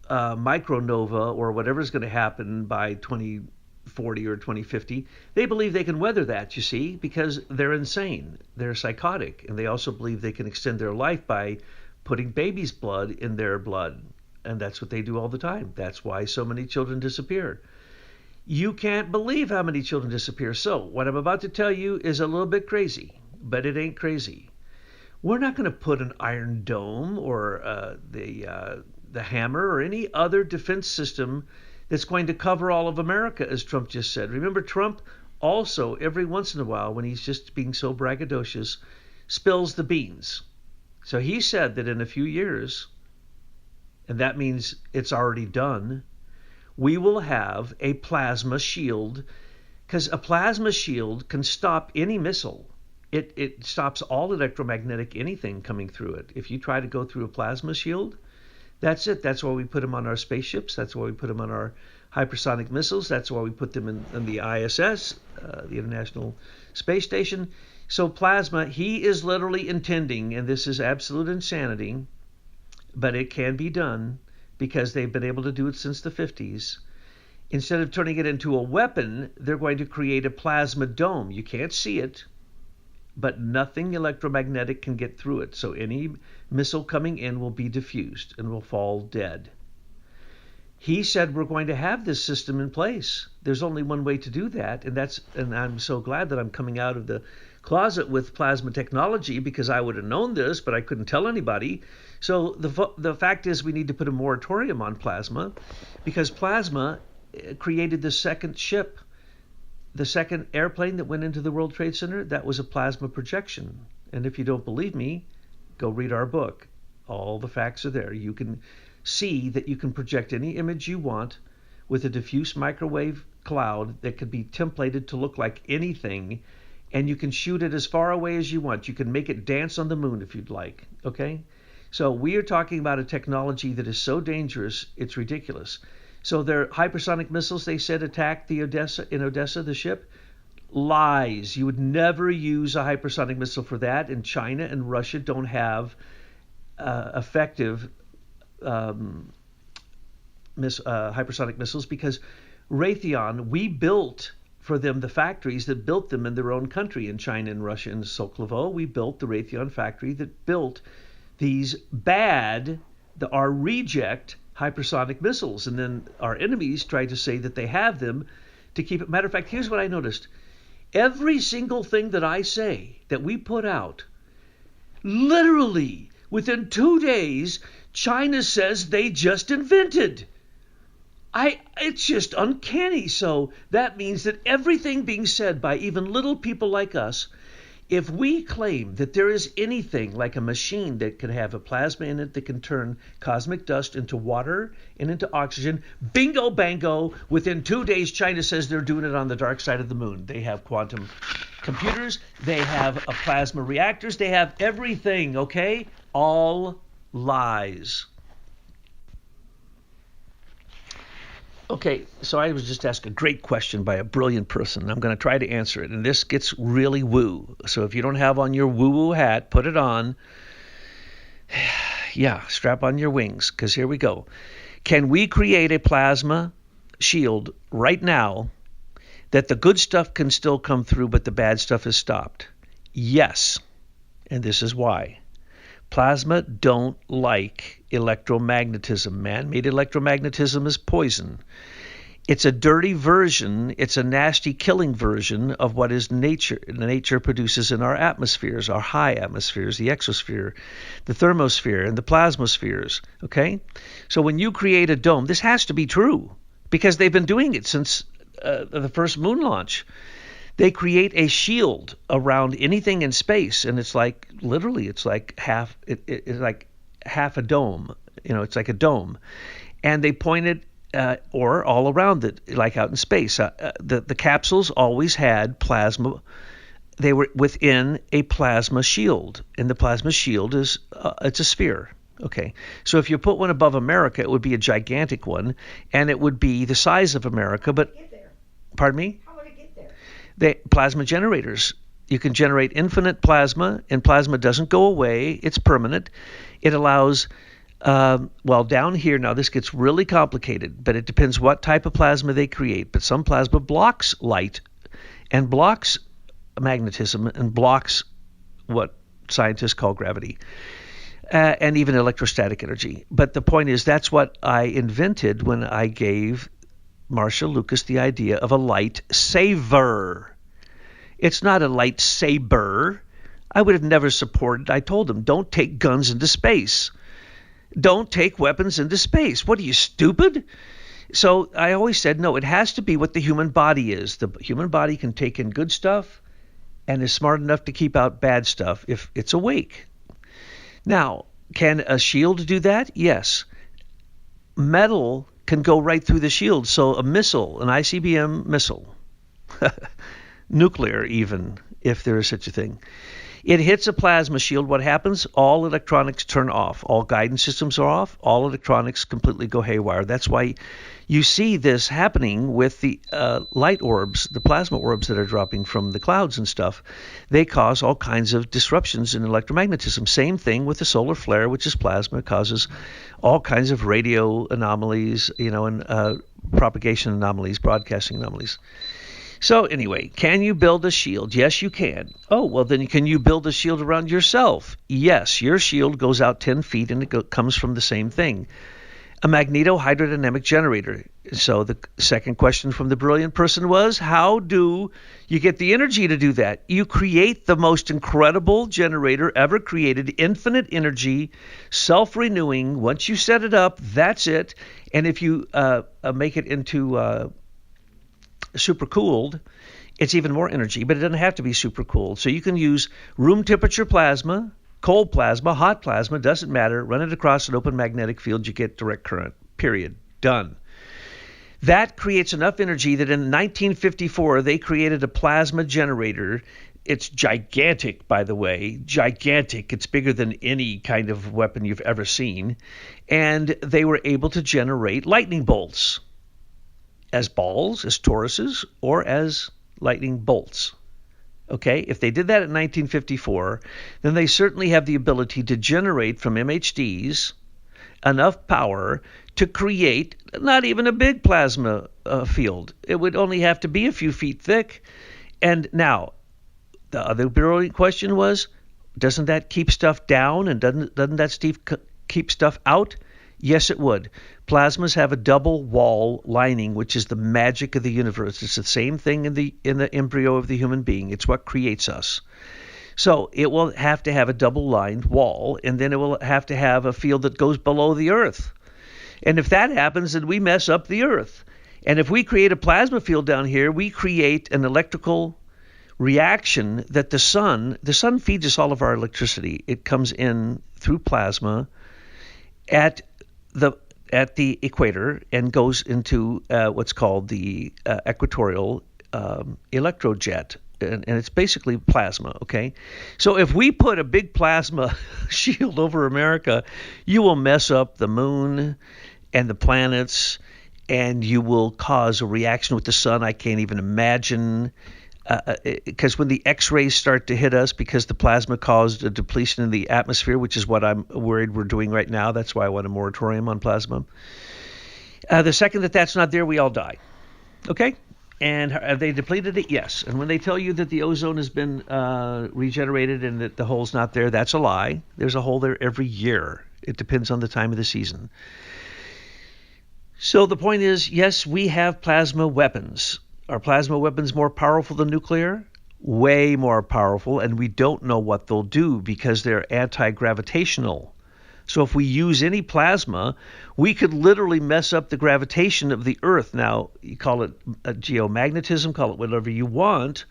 micronova or whatever's going to happen by 2040 or 2050. They believe they can weather that, you see, because they're insane. They're psychotic. And they also believe they can extend their life by putting baby's blood in their blood. And that's what they do all the time. That's why so many children disappear. You can't believe how many children disappear. So what I'm about to tell you is a little bit crazy, but it ain't crazy. We're not going to put an Iron Dome or the Hammer or any other defense system that's going to cover all of America, as Trump just said. Remember, Trump also, every once in a while, when he's just being so braggadocious, spills the beans. So he said that in a few years, and that means it's already done, we will have a plasma shield, because a plasma shield can stop any missile. It stops all electromagnetic anything coming through it. If you try to go through a plasma shield, That's it. That's why we put them on our spaceships. That's why we put them on our hypersonic missiles. That's why we put them in the ISS, the International Space Station. So plasma, he is literally intending, and this is absolute insanity, but it can be done because they've been able to do it since the 50s. Instead of turning it into a weapon, they're going to create a plasma dome. You can't see it, but nothing electromagnetic can get through it. So any missile coming in will be diffused and will fall dead. He said we're going to have this system in place. There's only one way to do that, and I'm so glad that I'm coming out of the closet with plasma technology, because I would have known this, but I couldn't tell anybody. So the fact is we need to put a moratorium on plasma, because plasma created the second ship. The second airplane that went into the World Trade Center, that was a plasma projection. And if you don't believe me, go read our book. All the facts are there. You can see that you can project any image you want with a diffuse microwave cloud that could be templated to look like anything, and you can shoot it as far away as you want. You can make it dance on the moon if you'd like, okay? So we are talking about a technology that is so dangerous, it's ridiculous. So their hypersonic missiles, they said, attacked the Odessa, the ship. Lies. You would never use a hypersonic missile for that, and China and Russia don't have effective hypersonic missiles, because Raytheon, we built for them the factories that built them in their own country, in China and Russia and Sokolovo. We built the Raytheon factory that built these our reject hypersonic missiles, and then our enemies try to say that they have them to keep it. Matter of fact, here's what I noticed. Every single thing that I say that we put out, literally within 2 days, China says they just invented. It's just uncanny. So that means that everything being said by even little people like us, if we claim that there is anything like a machine that can have a plasma in it that can turn cosmic dust into water and into oxygen, bingo bango, within 2 days China says they're doing it on the dark side of the moon. They have quantum computers, they have a plasma reactors, they have everything, okay? All lies. Okay, so I was just asked a great question by a brilliant person. I'm going to try to answer it, and this gets really woo. So if you don't have on your woo-woo hat, put it on. Yeah, strap on your wings, because here we go. Can we create a plasma shield right now that the good stuff can still come through, but the bad stuff is stopped? Yes, and this is why. Plasma don't like electromagnetism. Man-made electromagnetism is poison. It's a dirty version, it's a nasty killing version of what is nature produces in our atmospheres, our high atmospheres, the exosphere, the thermosphere, and the plasmospheres, okay? So when you create a dome, this has to be true, because they've been doing it since the first moon launch. They create a shield around anything in space, and it's like, literally, it's like half a dome. You know, it's like a dome. And they point it or all around it, like out in space. The capsules always had plasma. They were within a plasma shield, and the plasma shield is it's a sphere. Okay, so if you put one above America, it would be a gigantic one, and it would be the size of America. But pardon me? Plasma generators. You can generate infinite plasma, and plasma doesn't go away. It's permanent. It allows, down here, now this gets really complicated, but it depends what type of plasma they create. But some plasma blocks light and blocks magnetism and blocks what scientists call gravity, and even electrostatic energy. But the point is, that's what I invented when I gave Marshall Lucas the idea of a lightsaber. It's not a lightsaber. I would have never supported. I told him, don't take guns into space. Don't take weapons into space. What are you, stupid? So I always said, no, it has to be what the human body is. The human body can take in good stuff and is smart enough to keep out bad stuff if it's awake. Now, can a shield do that? Yes. Metal can go right through the shield. So a missile, an ICBM missile, nuclear even, if there is such a thing, It hits a plasma shield. What happens? All electronics turn off. All guidance systems are off. All electronics completely go haywire. That's why you see this happening with the light orbs, the plasma orbs that are dropping from the clouds and stuff. They cause all kinds of disruptions in electromagnetism. Same thing with the solar flare, which is plasma. It causes all kinds of radio anomalies, and propagation anomalies, broadcasting anomalies. So anyway, can you build a shield? Yes, you can. Oh, well, then can you build a shield around yourself? Yes, your shield goes out 10 feet and it comes from the same thing. A magneto-hydrodynamic generator. So the second question from the brilliant person was, how do you get the energy to do that? You create the most incredible generator ever created, infinite energy, self-renewing. Once you set it up, that's it. And if you make it into super cooled, it's even more energy, but it doesn't have to be super cooled. So you can use room temperature plasma, cold plasma, hot plasma, doesn't matter. Run it across an open magnetic field, you get direct current. Period. Done. That creates enough energy that in 1954 they created a plasma generator. It's gigantic, by the way, gigantic. It's bigger than any kind of weapon you've ever seen. And they were able to generate lightning bolts. As balls, as toruses, or as lightning bolts. Okay, if they did that in 1954, then they certainly have the ability to generate from MHDs enough power to create not even a big plasma field. It would only have to be a few feet thick. And now, the other brilliant question was, doesn't that keep stuff down and doesn't that keep stuff out? Yes, it would. Plasmas have a double wall lining, which is the magic of the universe. It's the same thing in the embryo of the human being. It's what creates us. So it will have to have a double-lined wall, and then it will have to have a field that goes below the Earth. And if that happens, then we mess up the Earth. And if we create a plasma field down here, we create an electrical reaction that the sun feeds us all of our electricity. It comes in through plasma at the equator and goes into what's called the equatorial electrojet. And it's basically plasma, okay? So if we put a big plasma shield over America, you will mess up the moon and the planets, and you will cause a reaction with the sun I can't even imagine. Because when the X-rays start to hit us, because the plasma caused a depletion in the atmosphere, which is what I'm worried we're doing right now. That's why I want a moratorium on plasma. The second that's not there, we all die. Okay? And have they depleted it? Yes. And when they tell you that the ozone has been regenerated and that the hole's not there, that's a lie. There's a hole there every year. It depends on the time of the season. So the point is, yes, we have plasma weapons. Are plasma weapons more powerful than nuclear? Way more powerful, and we don't know what they'll do because they're anti-gravitational. So if we use any plasma, we could literally mess up the gravitation of the Earth. Now, you call it geomagnetism, call it whatever you want.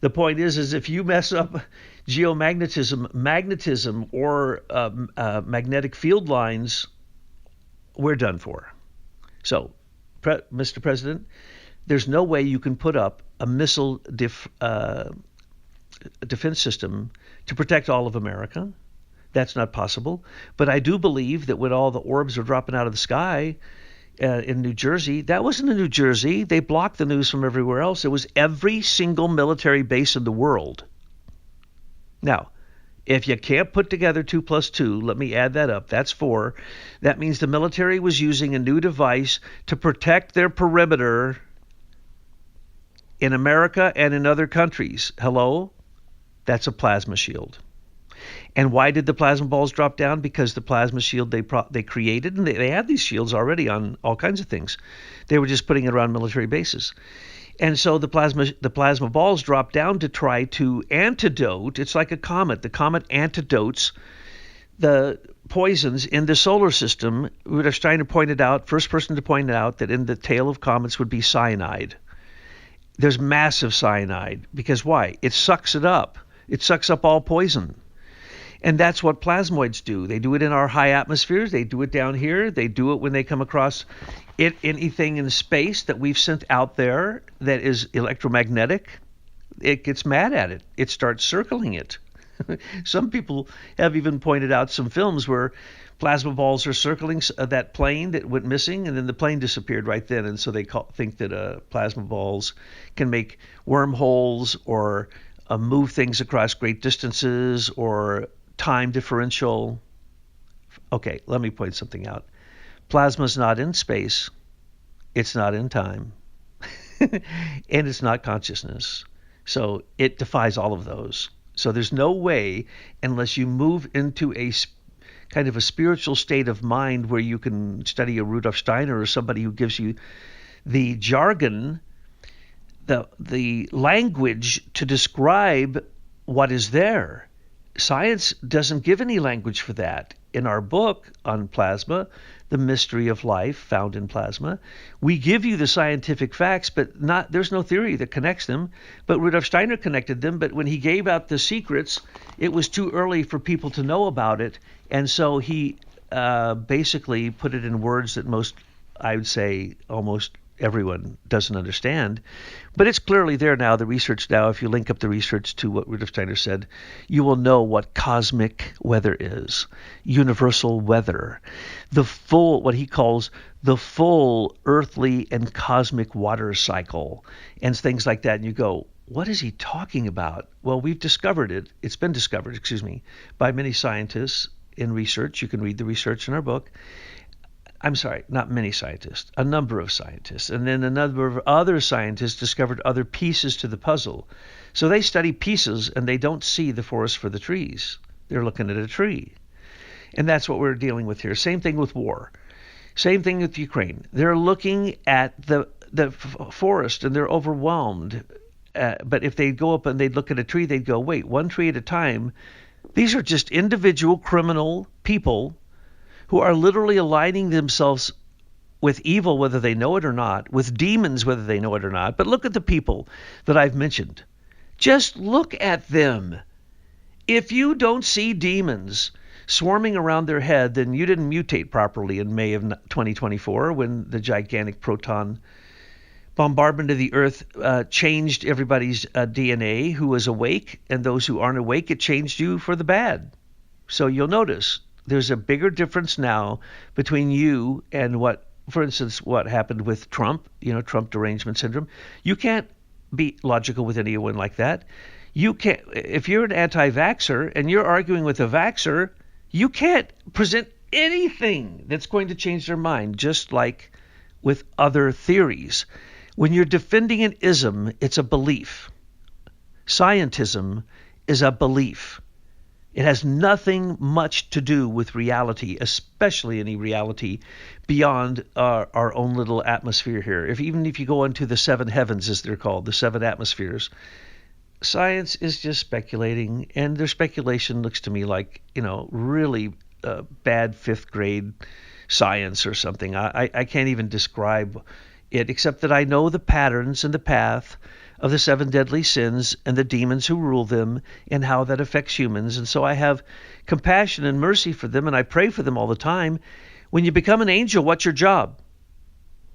The point is if you mess up geomagnetism, magnetism, or magnetic field lines, we're done for. So, Mr. President, there's no way you can put up a missile defense system to protect all of America. That's not possible. But I do believe that when all the orbs are dropping out of the sky in New Jersey, that wasn't in New Jersey. They blocked the news from everywhere else. It was every single military base in the world. Now, if you can't put together 2 + 2, let me add that up. That's 4. That means the military was using a new device to protect their perimeter in America and in other countries. Hello? That's a plasma shield. And why did the plasma balls drop down? Because the plasma shield they created, and they had these shields already on all kinds of things. They were just putting it around military bases. And so the plasma balls dropped down to try to antidote. It's like a comet. The comet antidotes the poisons in the solar system. We were trying to point it out, first person to point it out, that in the tail of comets would be cyanide. There's massive cyanide. Because why? It sucks it up. It sucks up all poison. And that's what plasmoids do. They do it in our high atmospheres. They do it down here. They do it when they come across anything in space that we've sent out there that is electromagnetic. It gets mad at it. It starts circling it. Some people have even pointed out some films where plasma balls are circling that plane that went missing, and then the plane disappeared right then. And so they think that plasma balls can make wormholes or move things across great distances or time differential. Okay, let me point something out. Plasma's not in space. It's not in time. And it's not consciousness. So it defies all of those. So there's no way, unless you move into a kind of a spiritual state of mind where you can study a Rudolf Steiner or somebody who gives you the jargon, the language to describe what is there. Science doesn't give any language for that. In our book on plasma, The Mystery of Life Found in Plasma, we give you the scientific facts, but there's no theory that connects them. But Rudolf Steiner connected them, but when he gave out the secrets, it was too early for people to know about it. And so he basically put it in words that I would say almost everyone doesn't understand. But it's clearly there now, the research now. If you link up the research to what Rudolf Steiner said, you will know what cosmic weather is, universal weather, what he calls the full earthly and cosmic water cycle, and things like that. And you go, what is he talking about? Well, we've discovered it. It's been discovered, by many scientists in research. You can read the research in our book. I'm sorry, not many scientists, a number of scientists. And then a number of other scientists discovered other pieces to the puzzle. So they study pieces and they don't see the forest for the trees. They're looking at a tree. And that's what we're dealing with here. Same thing with war. Same thing with Ukraine. They're looking at the forest and they're overwhelmed. But if they go up and they'd look at a tree, they'd go, wait, one tree at a time. These are just individual criminal people who are literally aligning themselves with evil, whether they know it or not, with demons, whether they know it or not. But look at the people that I've mentioned. Just look at them. If you don't see demons swarming around their head, then you didn't mutate properly in May of 2024 when the gigantic proton bombardment of the earth changed everybody's DNA who was awake, and those who aren't awake, it changed you for the bad. So you'll notice there's a bigger difference now between you and for instance, what happened with Trump, Trump derangement syndrome. You can't be logical with anyone like that. You can't, if you're an anti-vaxxer and you're arguing with a vaxxer, you can't present anything that's going to change their mind, just like with other theories. When you're defending an ism, it's a belief. Scientism is a belief. It has nothing much to do with reality, especially any reality beyond our own little atmosphere here. Even if you go into the seven heavens, as they're called, the seven atmospheres, science is just speculating, and their speculation looks to me like, really bad fifth grade science or something. I can't even describe it, except that I know the patterns and the path of the seven deadly sins and the demons who rule them and how that affects humans. And so I have compassion and mercy for them, and I pray for them all the time. When you become an angel, what's your job?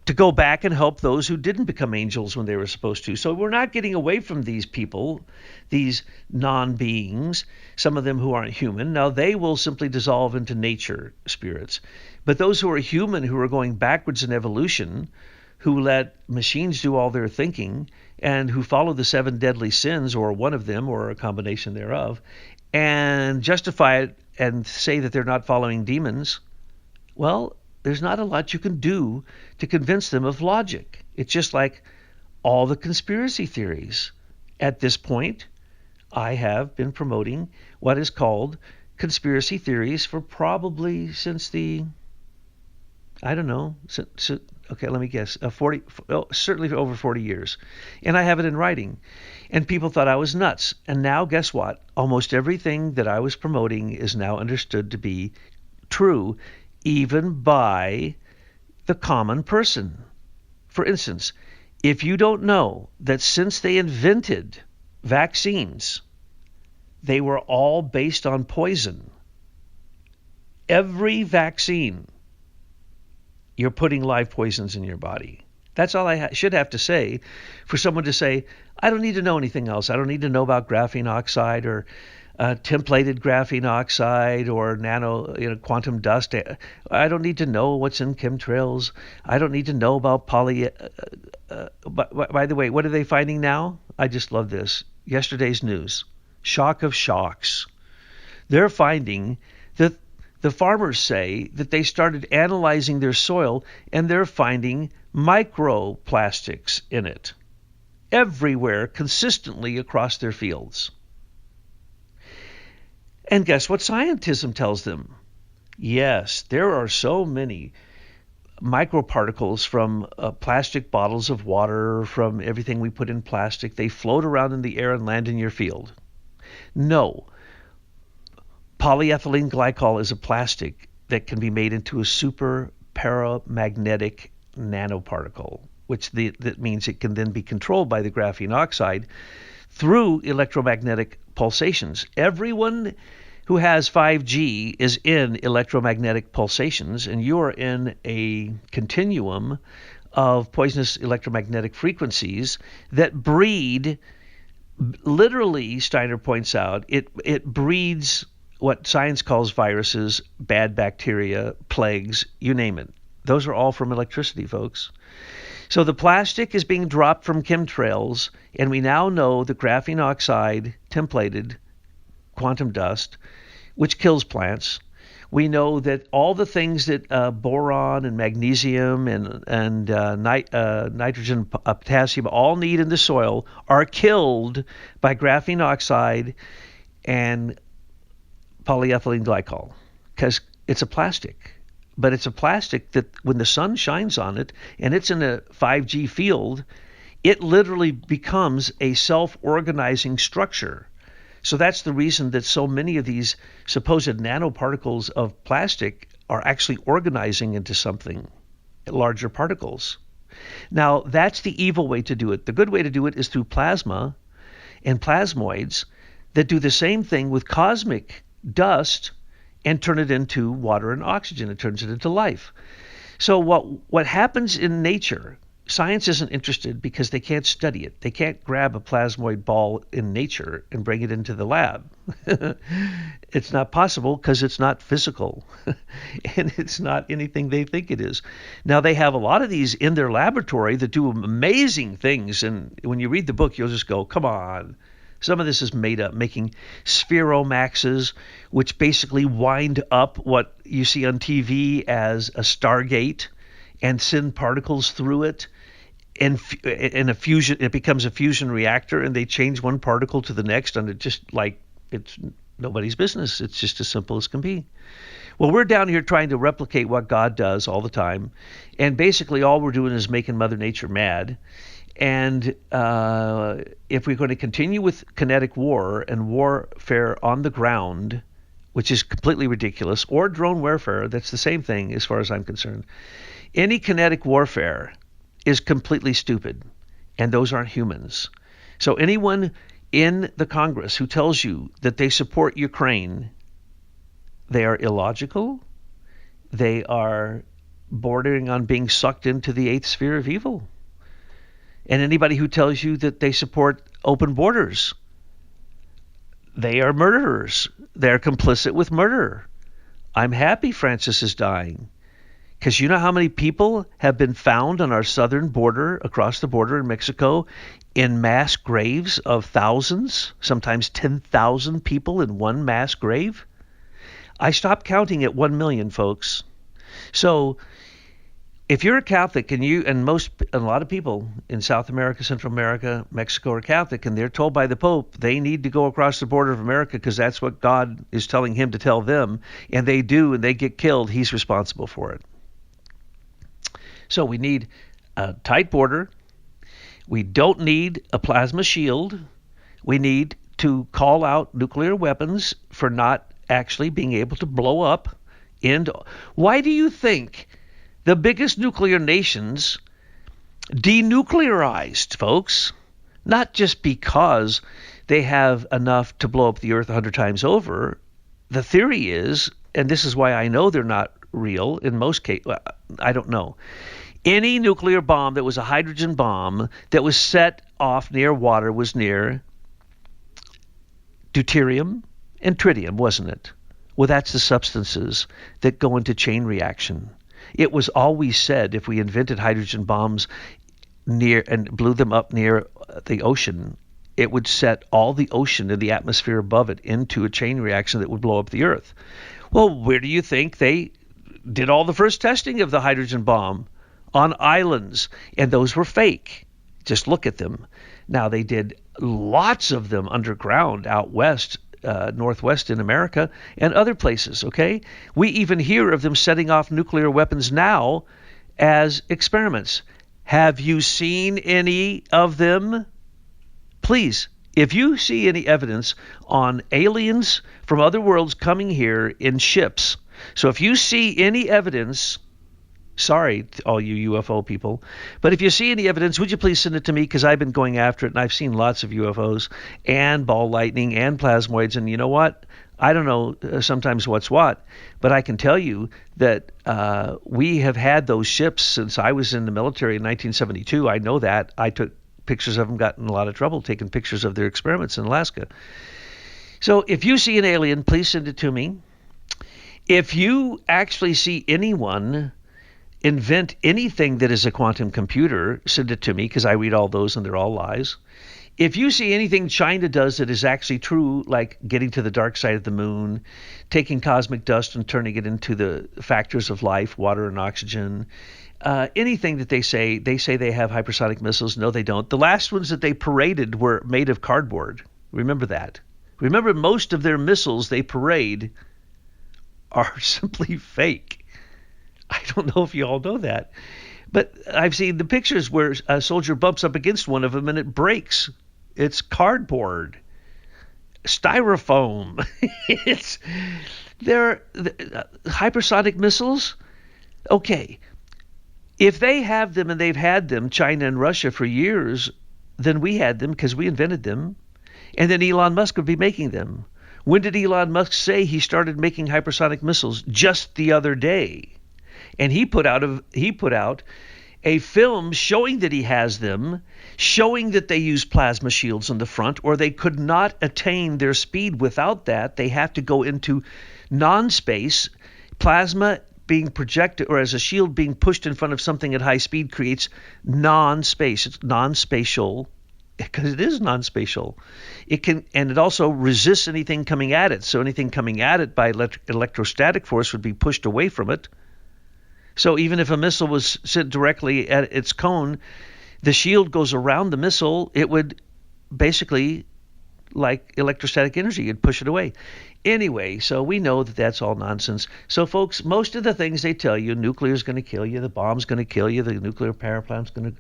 To go back and help those who didn't become angels when they were supposed to. So we're not getting away from these people, these non-beings, some of them who aren't human. Now they will simply dissolve into nature spirits. But those who are human, who are going backwards in evolution, who let machines do all their thinking, and who follow the seven deadly sins, or one of them, or a combination thereof, and justify it and say that they're not following demons, well, there's not a lot you can do to convince them of logic. It's just like all the conspiracy theories. At this point, I have been promoting what is called conspiracy theories for probably since the, I don't know, okay, let me guess, certainly for over 40 years. And I have it in writing. And people thought I was nuts. And now, guess what? Almost everything that I was promoting is now understood to be true, even by the common person. For instance, if you don't know that since they invented vaccines, they were all based on poison. Every vaccine, you're putting live poisons in your body. That's all I should have to say for someone to say, I don't need to know anything else. I don't need to know about graphene oxide or templated graphene oxide or nano, quantum dust. I don't need to know what's in chemtrails. I don't need to know about by the way, what are they finding now? I just love this. Yesterday's news. Shock of shocks. They're finding that the farmers say that they started analyzing their soil and they're finding microplastics in it everywhere, consistently across their fields. And guess what scientism tells them? Yes, there are so many microparticles from plastic bottles of water, from everything we put in plastic. They float around in the air and land in your field. No. Polyethylene glycol is a plastic that can be made into a super paramagnetic nanoparticle, that means it can then be controlled by the graphene oxide through electromagnetic pulsations. Everyone who has 5G is in electromagnetic pulsations, and you are in a continuum of poisonous electromagnetic frequencies that breed, literally, Steiner points out, it breeds what science calls viruses, bad bacteria, plagues, you name it. Those are all from electricity, folks. So the plastic is being dropped from chemtrails, and we now know the graphene oxide, templated quantum dust, which kills plants. We know that all the things that boron and magnesium and nitrogen, potassium all need in the soil are killed by graphene oxide and polyethylene glycol, because it's a plastic. But it's a plastic that when the sun shines on it and it's in a 5G field, it literally becomes a self-organizing structure. So that's the reason that so many of these supposed nanoparticles of plastic are actually organizing into something, larger particles. Now, that's the evil way to do it. The good way to do it is through plasma and plasmoids that do the same thing with cosmic dust and turn it into water and oxygen. It turns it into life. So what happens in nature, science isn't interested because they can't study it. They can't grab a plasmoid ball in nature and bring it into the lab. It's not possible because it's not physical and it's not anything they think it is. Now, they have a lot of these in their laboratory that do amazing things. And when you read the book, you'll just go, come on. Some of this is made up, making spheromaxes, which basically wind up what you see on TV as a Stargate and send particles through it. And in a fusion, it becomes a fusion reactor, and they change one particle to the next, and it's nobody's business. It's just as simple as can be. Well, we're down here trying to replicate what God does all the time, and basically all we're doing is making Mother Nature mad. And if we're going to continue with kinetic war and warfare on the ground, which is completely ridiculous, or drone warfare, that's the same thing as far as I'm concerned. Any kinetic warfare is completely stupid, and those aren't humans. So anyone in the Congress who tells you that they support Ukraine, they are illogical. They are bordering on being sucked into the eighth sphere of evil. And anybody who tells you that they support open borders, they are murderers. They're complicit with murder. I'm happy Francis is dying, because you know how many people have been found on our southern border, across the border in Mexico, in mass graves of thousands, sometimes 10,000 people in one mass grave? I stopped counting at 1 million, folks. So if you're a Catholic and a lot of people in South America, Central America, Mexico are Catholic, and they're told by the Pope they need to go across the border of America because that's what God is telling him to tell them, and they do, and they get killed, he's responsible for it. So we need a tight border. We don't need a plasma shield. We need to call out nuclear weapons for not actually being able to blow up. And why do you think the biggest nuclear nations denuclearized, folks? Not just because they have enough to blow up the earth 100 times over. The theory is, and this is why I know they're not real in most cases, I don't know. Any nuclear bomb that was a hydrogen bomb that was set off near water was near deuterium And tritium, wasn't it? Well, that's the substances that go into chain reaction. It was always said if we invented hydrogen bombs near and blew them up near the ocean, it would set all the ocean and the atmosphere above it into a chain reaction that would blow up the Earth. Well, where do you think they did all the first testing of the hydrogen bomb? On islands. And those were fake. Just look at them. Now, they did lots of them underground out west, northwest in America and other places, okay? We even hear of them setting off nuclear weapons now as experiments. Have you seen any of them? Please, if you see any evidence on aliens from other worlds coming here in ships, so if you see any evidence, sorry, all you UFO people, but if you see any evidence, would you please send it to me? Because I've been going after it, and I've seen lots of UFOs and ball lightning and plasmoids. And you know what? I don't know sometimes what's what, but I can tell you that we have had those ships since I was in the military in 1972. I know that. I took pictures of them, got in a lot of trouble taking pictures of their experiments in Alaska. So if you see an alien, please send it to me. If you actually see anyone invent anything that is a quantum computer, send it to me, because I read all those and they're all lies. If you see anything China does that is actually true, like getting to the dark side of the moon, taking cosmic dust and turning it into the factors of life, water and oxygen, anything that they say they have hypersonic missiles. No, they don't. The last ones that they paraded were made of cardboard. Remember that. Remember, most of their missiles they parade are simply fake. I don't know if you all know that, but I've seen the pictures where a soldier bumps up against one of them and it breaks. It's cardboard, styrofoam. They're hypersonic missiles. Okay, if they have them and they've had them, China and Russia, for years, then we had them because we invented them, and then Elon Musk would be making them. When did Elon Musk say he started making hypersonic missiles? Just the other day. And he put out a film showing that he has them, showing that they use plasma shields on the front, or they could not attain their speed without that. They have to go into non-space. Plasma being projected, or as a shield being pushed in front of something at high speed, creates non-space. It's non-spatial, because it is non-spatial. It can, and it also resists anything coming at it. So anything coming at it by electrostatic force would be pushed away from it. So even if a missile was sent directly at its cone, the shield goes around the missile, it would basically, like electrostatic energy, you'd push it away. Anyway, so we know that that's all nonsense. So folks, most of the things they tell you, nuclear is going to kill you, the bomb's going to kill you, the nuclear power plant's going to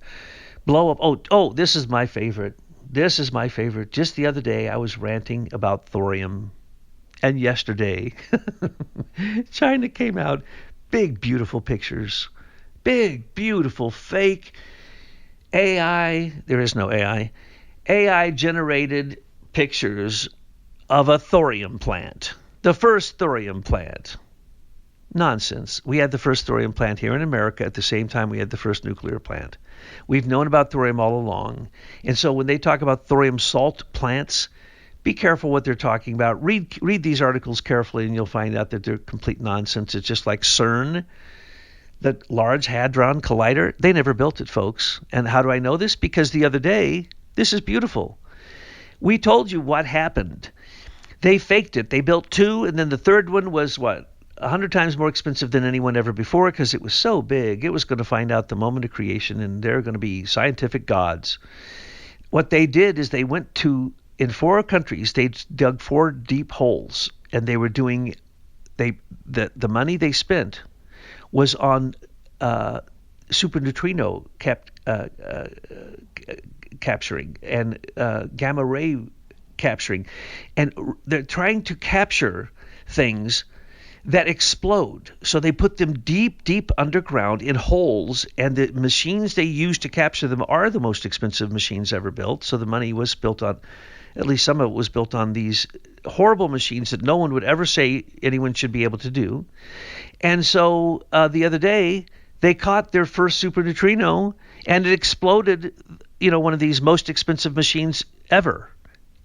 blow up. Oh, this is my favorite. This is my favorite. Just the other day, I was ranting about thorium. And yesterday, China came out. Big, beautiful pictures. Big, beautiful, fake AI. There is no AI. AI-generated pictures of a thorium plant. The first thorium plant. Nonsense. We had the first thorium plant here in America at the same time we had the first nuclear plant. We've known about thorium all along. And so when they talk about thorium salt plants, be careful what they're talking about. Read these articles carefully, and you'll find out that they're complete nonsense. It's just like CERN, the Large Hadron Collider. They never built it, folks. And how do I know this? Because the other day, this is beautiful. We told you what happened. They faked it. They built two, and then the third one was, 100 times more expensive than anyone ever before, because it was so big. It was going to find out the moment of creation, and they're going to be scientific gods. What they did is they went to, in 4 countries, they dug 4 deep holes, and they were doing, the money they spent was on superneutrino capturing and gamma ray capturing, and they're trying to capture things that explode. So they put them deep, deep underground in holes, and the machines they use to capture them are the most expensive machines ever built. So the money was built on, at least some of it was built on these horrible machines that no one would ever say anyone should be able to do. And so the other day, they caught their first superneutrino, and it exploded, one of these most expensive machines ever.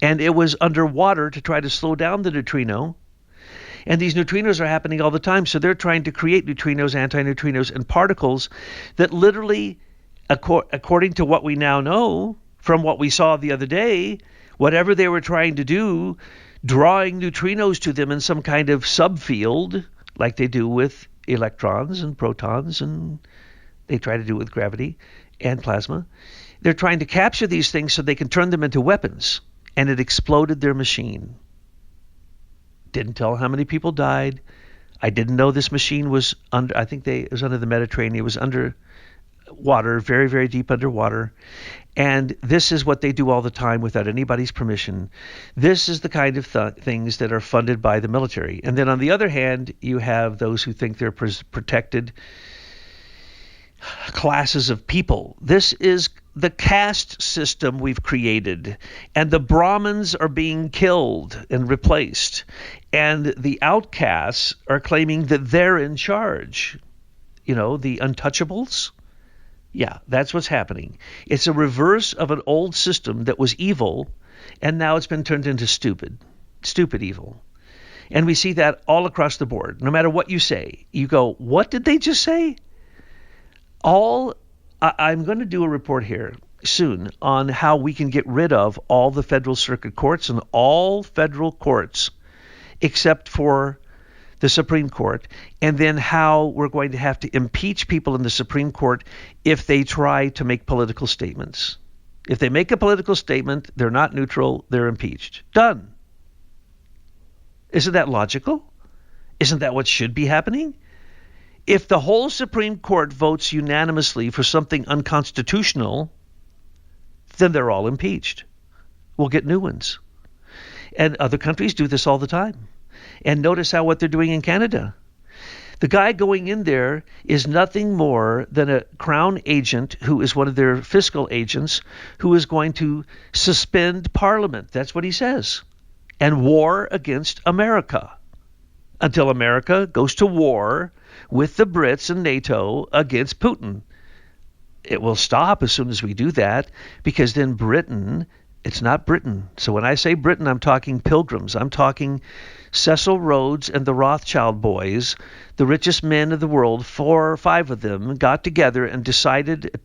And it was underwater to try to slow down the neutrino. And these neutrinos are happening all the time. So they're trying to create neutrinos, antineutrinos, and particles that literally, according to what we now know from what we saw the other day, whatever they were trying to do, drawing neutrinos to them in some kind of subfield, like they do with electrons and protons, and they try to do with gravity and plasma. They're trying to capture these things so they can turn them into weapons. And it exploded their machine. Didn't tell how many people died. I didn't know this machine was under, I think it was under the Mediterranean. It was under water, very, very deep underwater. And this is what they do all the time without anybody's permission. This is the kind of things that are funded by the military. And then on the other hand, you have those who think they're protected classes of people. This is the caste system we've created, and the Brahmins are being killed and replaced, and the outcasts are claiming that they're in charge. You know, the untouchables. Yeah, that's what's happening. It's a reverse of an old system that was evil, and now it's been turned into stupid evil. And we see that all across the board. No matter what you say, you go, what did they just say? I'm going to do a report here soon on how we can get rid of all the federal circuit courts and all federal courts except for the Supreme Court, and then how we're going to have to impeach people in the Supreme Court if they try to make political statements. If they make a political statement, they're not neutral, they're impeached. Done. Isn't that logical? Isn't that what should be happening? If the whole Supreme Court votes unanimously for something unconstitutional, then they're all impeached. We'll get new ones. And other countries do this all the time. And notice what they're doing in Canada. The guy going in there is nothing more than a crown agent who is one of their fiscal agents who is going to suspend Parliament. That's what he says. And war against America. Until America goes to war with the Brits and NATO against Putin. It will stop as soon as we do that, because then Britain, it's not Britain. So when I say Britain, I'm talking pilgrims. I'm talking Cecil Rhodes and the Rothschild boys, the richest men of the world. 4 or 5 of them got together and decided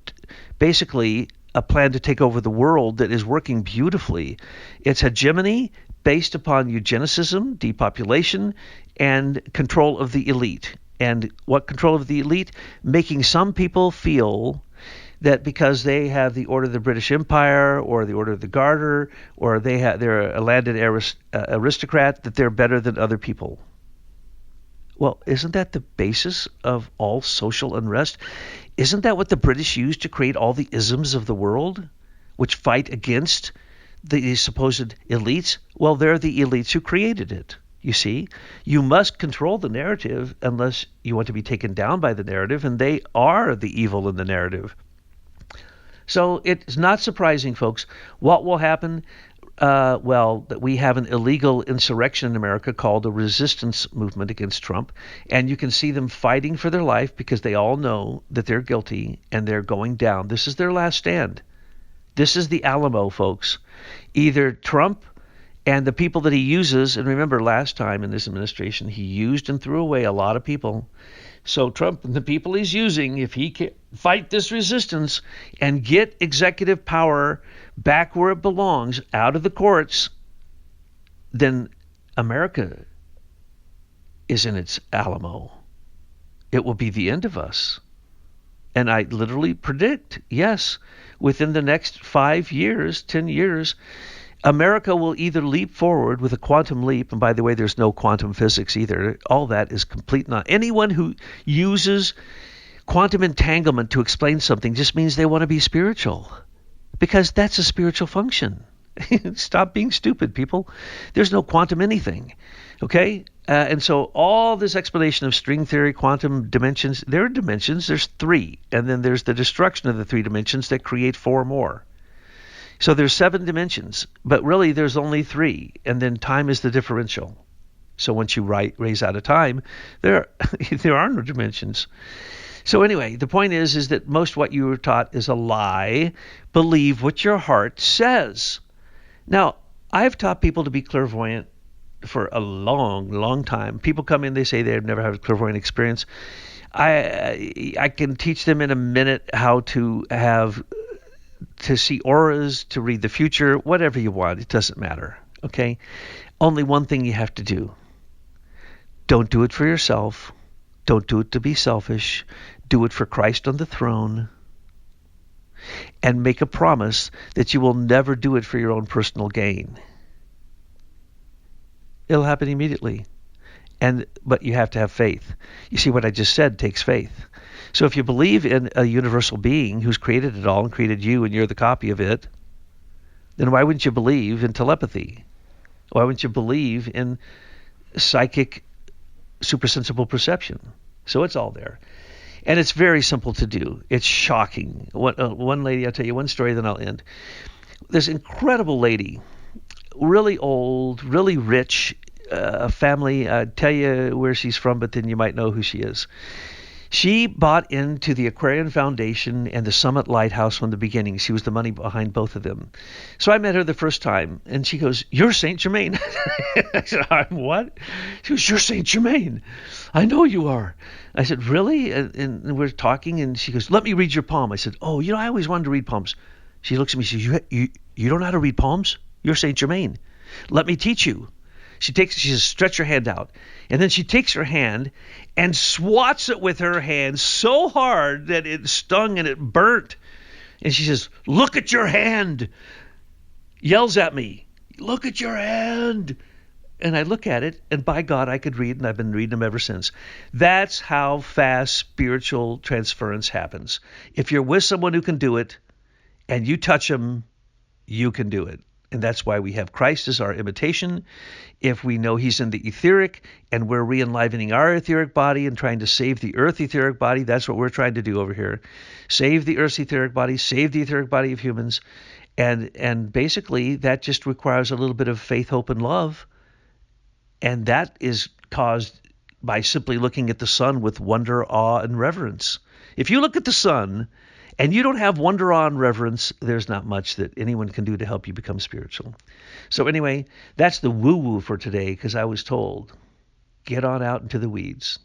basically a plan to take over the world that is working beautifully. It's hegemony based upon eugenicism, depopulation, and control of the elite. And what control of the elite? Making some people feel that because they have the Order of the British Empire or the Order of the Garter, or they're a landed aristocrat, that they're better than other people. Well, isn't that the basis of all social unrest? Isn't that what the British used to create all the isms of the world, which fight against the supposed elites? Well, they're the elites who created it. You see, you must control the narrative unless you want to be taken down by the narrative, and they are the evil in the narrative. So it's not surprising, folks. What will happen? That we have an illegal insurrection in America called a resistance movement against Trump, and you can see them fighting for their life because they all know that they're guilty and they're going down. This is their last stand. This is the Alamo, folks. Either Trump and the people that he uses, and remember last time in this administration, he used and threw away a lot of people. So Trump and the people he's using, if he can fight this resistance and get executive power back where it belongs, out of the courts, then America is in its Alamo. It will be the end of us. And I literally predict, yes, within the next 5 years, 10 years, America will either leap forward with a quantum leap, and by the way, there's no quantum physics either. All that is complete nonsense. Anyone who uses quantum entanglement to explain something just means they want to be spiritual, because that's a spiritual function. Stop being stupid, people. There's no quantum anything, okay? And so all this explanation of string theory, quantum dimensions, there are dimensions. There's 3, and then there's the destruction of the 3 dimensions that create 4 more. So there's 7 dimensions, but really there's only 3, and then time is the differential. So once you raise out of time, there are no dimensions. So anyway, the point is that most what you were taught is a lie. Believe what your heart says. Now, I've taught people to be clairvoyant for a long, long time. People come in, they say they've never had a clairvoyant experience. I can teach them in a minute how to see auras, to read the future, whatever you want. It doesn't matter. Okay? Only one thing you have to do. Don't do it for yourself. Don't do it to be selfish. Do it for Christ on the throne. And make a promise that you will never do it for your own personal gain. It'll happen immediately. But you have to have faith. You see, what I just said takes faith. So if you believe in a universal being who's created it all and created you and you're the copy of it, then why wouldn't you believe in telepathy? Why wouldn't you believe in psychic supersensible perception? So it's all there. And it's very simple to do. It's shocking. One lady, I'll tell you one story, then I'll end. This incredible lady, really old, really rich, family. I'd tell you where she's from, but then you might know who she is. She bought into the Aquarian Foundation and the Summit Lighthouse from the beginning. She was the money behind both of them. So I met her the first time, and she goes, "You're Saint Germain." I said, "I'm what?" She goes, "You're Saint Germain." "I know you are." I said, "Really?" And we're talking, and she goes, "Let me read your palm." I said, "Oh, I always wanted to read palms." She looks at me, she says, you don't know how to read palms? You're Saint Germain. Let me teach you." She says, "Stretch your hand out." And then she takes her hand and swats it with her hand so hard that it stung and it burnt. And she says, "Look at your hand." Yells at me, "Look at your hand." And I look at it, and by God, I could read, and I've been reading them ever since. That's how fast spiritual transference happens. If you're with someone who can do it, and you touch them, you can do it. And that's why we have Christ as our imitation. If we know he's in the etheric and we're re-enlivening our etheric body and trying to save the earth etheric body, that's what we're trying to do over here. Save the earth's etheric body, save the etheric body of humans. And basically that just requires a little bit of faith, hope, and love. And that is caused by simply looking at the sun with wonder, awe, and reverence. If you look at the sun and you don't have wonder, awe, and reverence, there's not much that anyone can do to help you become spiritual. So anyway, that's the woo-woo for today, because I was told, get on out into the weeds.